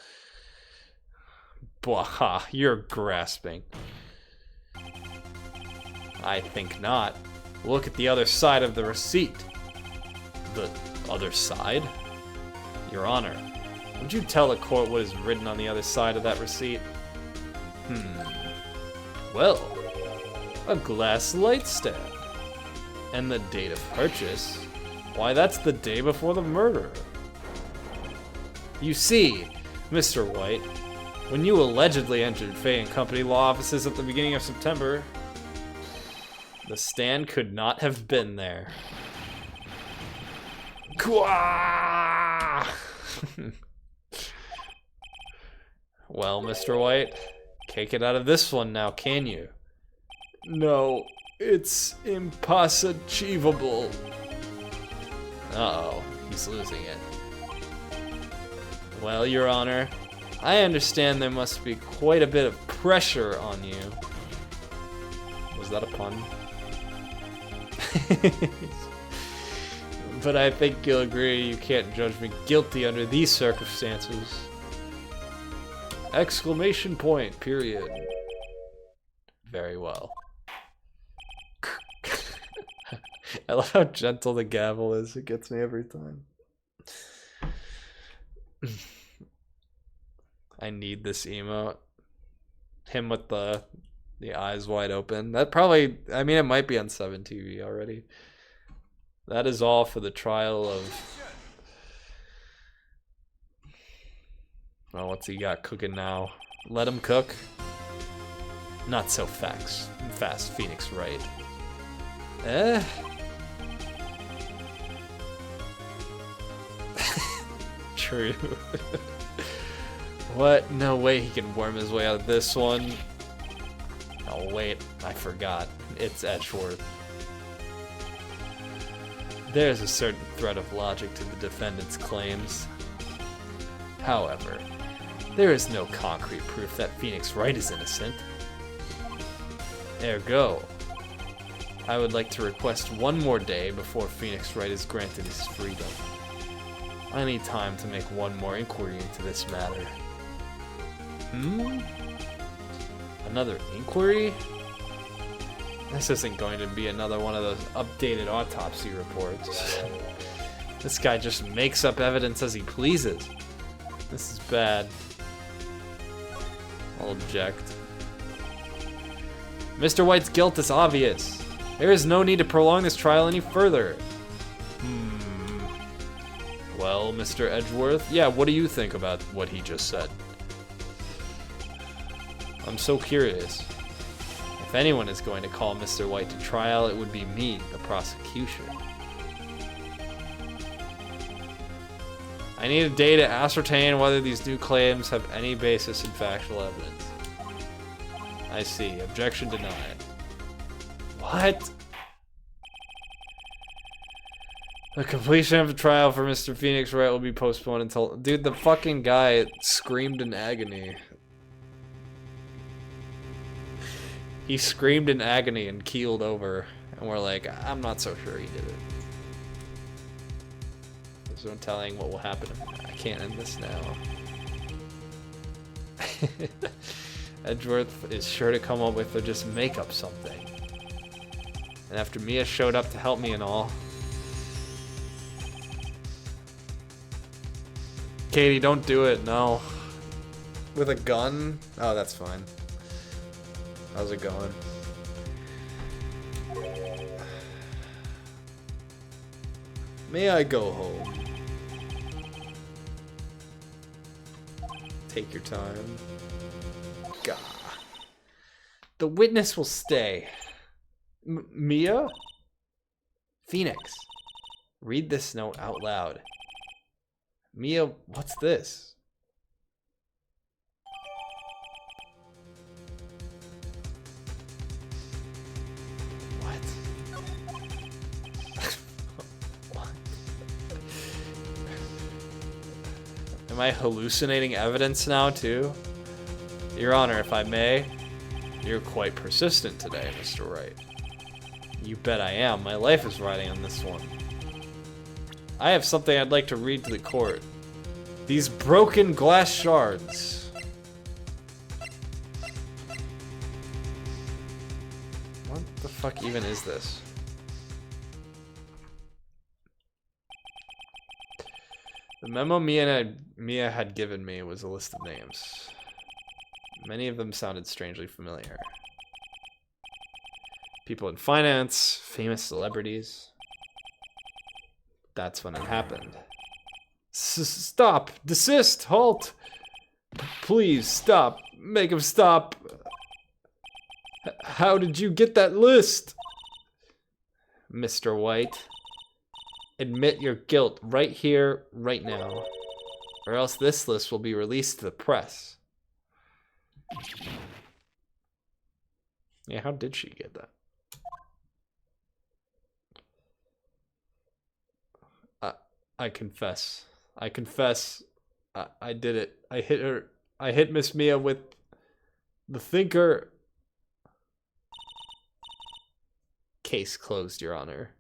Blah, you're grasping. I think not. Look at the other side of the receipt. The other side? Your Honor, would you tell the court what is written on the other side of that receipt? Well, a glass light stand. And the date of purchase? Why, that's the day before the murder. You see, Mr. White, when you allegedly entered Fay & Company law offices at the beginning of September, the stand could not have been there. Well, Mr. White, can't get out of this one now, can you? No, it's impossible. Uh-oh, he's losing it. Well, Your Honor, I understand there must be quite a bit of pressure on you. Was that a pun? But I think you'll agree you can't judge me guilty under these circumstances. Exclamation point, period. Very well. I love how gentle the gavel is. It gets me every time. I need this emote. Him with the eyes wide open. That probably, I mean, it might be on 7TV already. That is all for the trial of... Oh, what's he got cooking now? Let him cook? Not so fast, Phoenix Wright. True. What? No way he can worm his way out of this one. Oh wait, I forgot. It's Edgeworth. There's a certain thread of logic to the defendant's claims. However, there is no concrete proof that Phoenix Wright is innocent. Ergo, I would like to request one more day before Phoenix Wright is granted his freedom. I need time to make one more inquiry into this matter. Another inquiry? This isn't going to be another one of those updated autopsy reports. This guy just makes up evidence as he pleases. This is bad. I'll object. Mr. White's guilt is obvious. There is no need to prolong this trial any further. Well, Mr. Edgeworth, yeah, what do you think about what he just said? I'm so curious. If anyone is going to call Mr. White to trial, it would be me, the prosecution. I need a day to ascertain whether these new claims have any basis in factual evidence. I see. Objection denied. What? The completion of the trial for Mr. Phoenix Wright will be postponed until... Dude, the fucking guy screamed in agony. He screamed in agony and keeled over And we're like, I'm not so sure he did it. There's no telling what will happen. I can't end this now. Edgeworth is sure to come up with or just make up something. And after Mia showed up to help me and all. Katie, don't do it, no. With a gun? Oh, that's fine. How's it going? May I go home? Take your time. Gah. The witness will stay. Mia? Phoenix, read this note out loud. Mia, what's this? What? What? Am I hallucinating evidence now, too? Your Honor, if I may, you're quite persistent today, Mr. Wright. You bet I am. My life is riding on this one. I have something I'd like to read to the court. These broken glass shards. What the fuck even is this? The memo Mia had given me was a list of names. Many of them sounded strangely familiar. People in finance, famous celebrities. That's when it happened. Stop! Desist! Halt! Please, stop! Make him stop! How did you get that list? Mr. White, admit your guilt right here, right now, or else this list will be released to the press. Yeah, how did she get that? I confess. I confess. I did it. I hit her. I hit Miss Mia with the thinker. Case closed, Your Honor.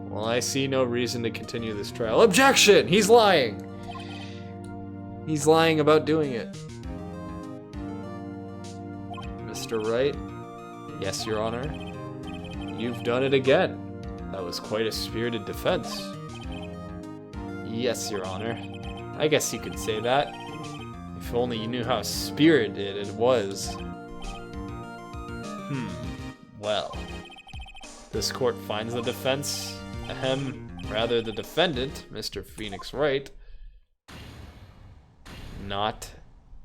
Well, I see no reason to continue this trial. Objection! He's lying! He's lying about doing it. Mr. Wright? Yes, Your Honor. You've done it again. That was quite a spirited defense. Yes, Your Honor. I guess you could say that. If only you knew how spirited it was. Well. This court finds the defense, rather the defendant, Mr. Phoenix Wright, not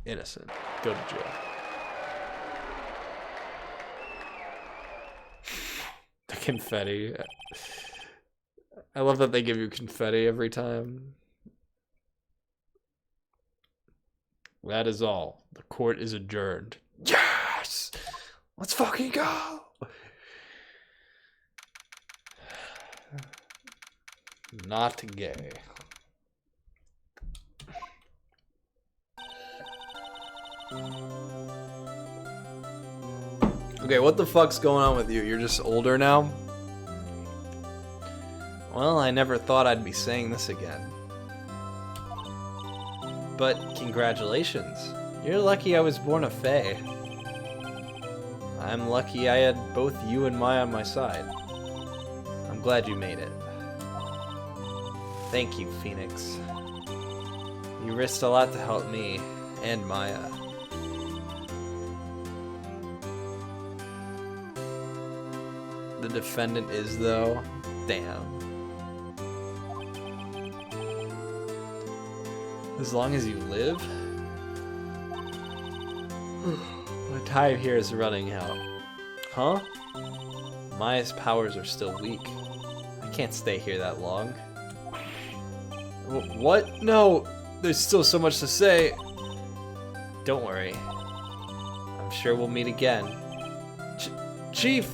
innocent. Go to jail. The confetti. I love that they give you confetti every time. That is all. The court is adjourned. Yes! Let's fucking go! Not gay. Okay, what the fuck's going on with you? You're just older now? Well, I never thought I'd be saying this again. But congratulations. You're lucky I was born a fae. I'm lucky I had both you and Maya on my side. I'm glad you made it. Thank you, Phoenix. You risked a lot to help me and Maya. The defendant is, though. Damn. As long as you live? My time here is running out. Huh? Maya's powers are still weak. I can't stay here that long. What? No! There's still so much to say. Don't worry. I'm sure we'll meet again. Chief!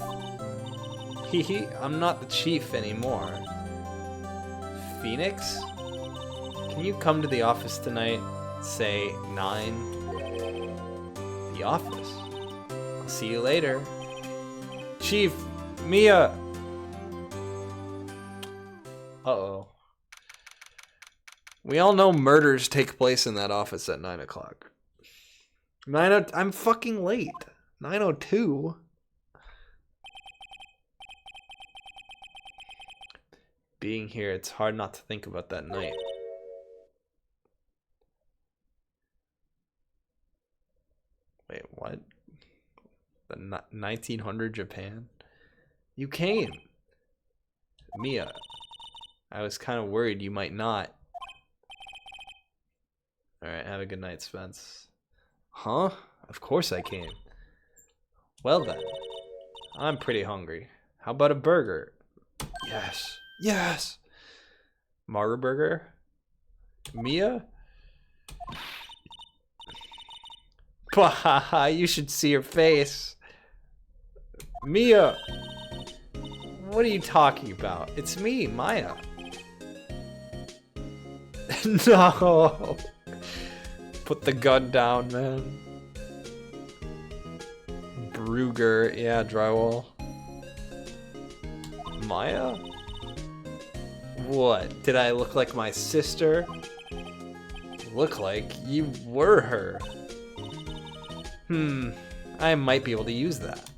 Hee, I'm not the chief anymore. Phoenix? Can you come to the office tonight? say 9. The office. I'll see you later. Chief, Mia. Uh-oh. We all know murders take place in that office at 9 o'clock. I'm fucking late. 9:02. Being here, it's hard not to think about that night. Wait, what? The 1900 Japan? You came. Mia, I was kind of worried you might not. Alright, have a good night, Spence. Huh? Of course I came. Well then, I'm pretty hungry. How about a burger? Yes. Yes! Martyr burger? Mia? Bahaha, you should see your face. Mia! What are you talking about? It's me, Maya. No! Put the gun down, man. Brugger, yeah, drywall. Maya? What? Did I look like my sister? Look like you were her. I might be able to use that.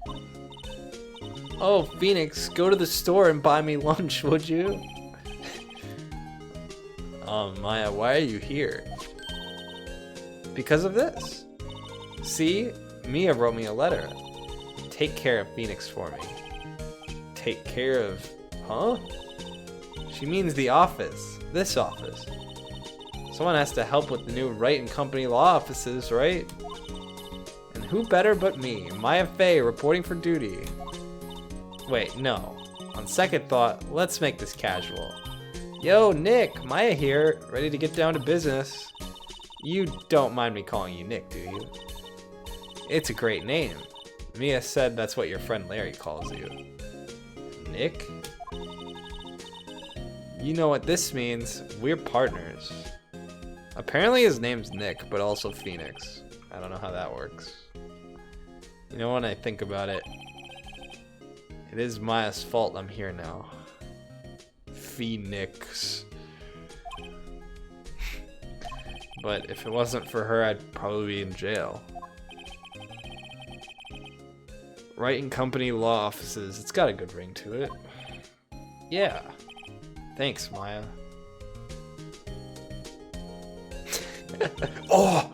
Oh, Phoenix, go to the store and buy me lunch, would you? Maya, why are you here? Because of this. See? Mia wrote me a letter. Take care of Phoenix for me. Take care of... Huh? She means the office. This office. Someone has to help with the new Wright and Company law offices, right? And who better but me, Maya Fey, reporting for duty. Wait, no. On second thought, let's make this casual. Yo, Nick, Maya here, ready to get down to business. You don't mind me calling you Nick, do you? It's a great name. Mia said that's what your friend Larry calls you. Nick? You know what this means. We're partners. Apparently his name's Nick, but also Phoenix. I don't know how that works. You know, when I think about it, it is Maya's fault I'm here now. Phoenix. But if it wasn't for her, I'd probably be in jail. Wright and Company law offices. It's got a good ring to it. Yeah. Thanks, Maya. Oh!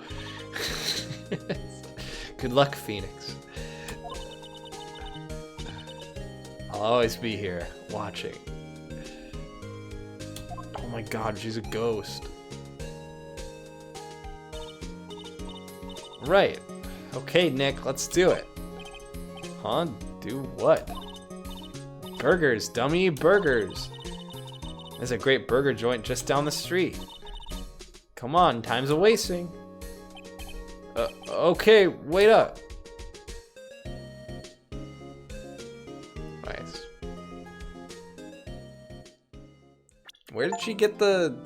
Good luck, Phoenix. I'll always be here, watching. Oh my god, she's a ghost. Right. Okay, Nick, let's do it. Huh? Do what? Burgers, dummy, burgers. There's a great burger joint just down the street. Come on, time's a wasting. Okay, wait up. Nice. Where did she get the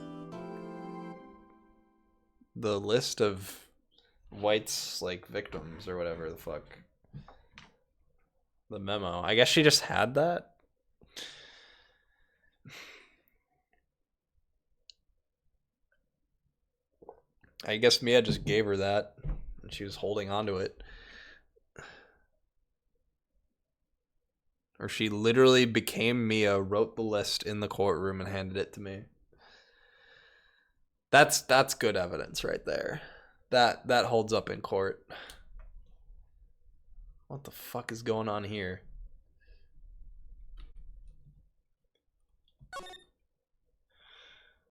list of White's, like, victims or whatever the fuck? The memo. I guess she just had that? I guess Mia just gave her that, and she was holding on to it. Or she literally became Mia, wrote the list in the courtroom, and handed it to me. That's good evidence right there. That holds up in court. What the fuck is going on here?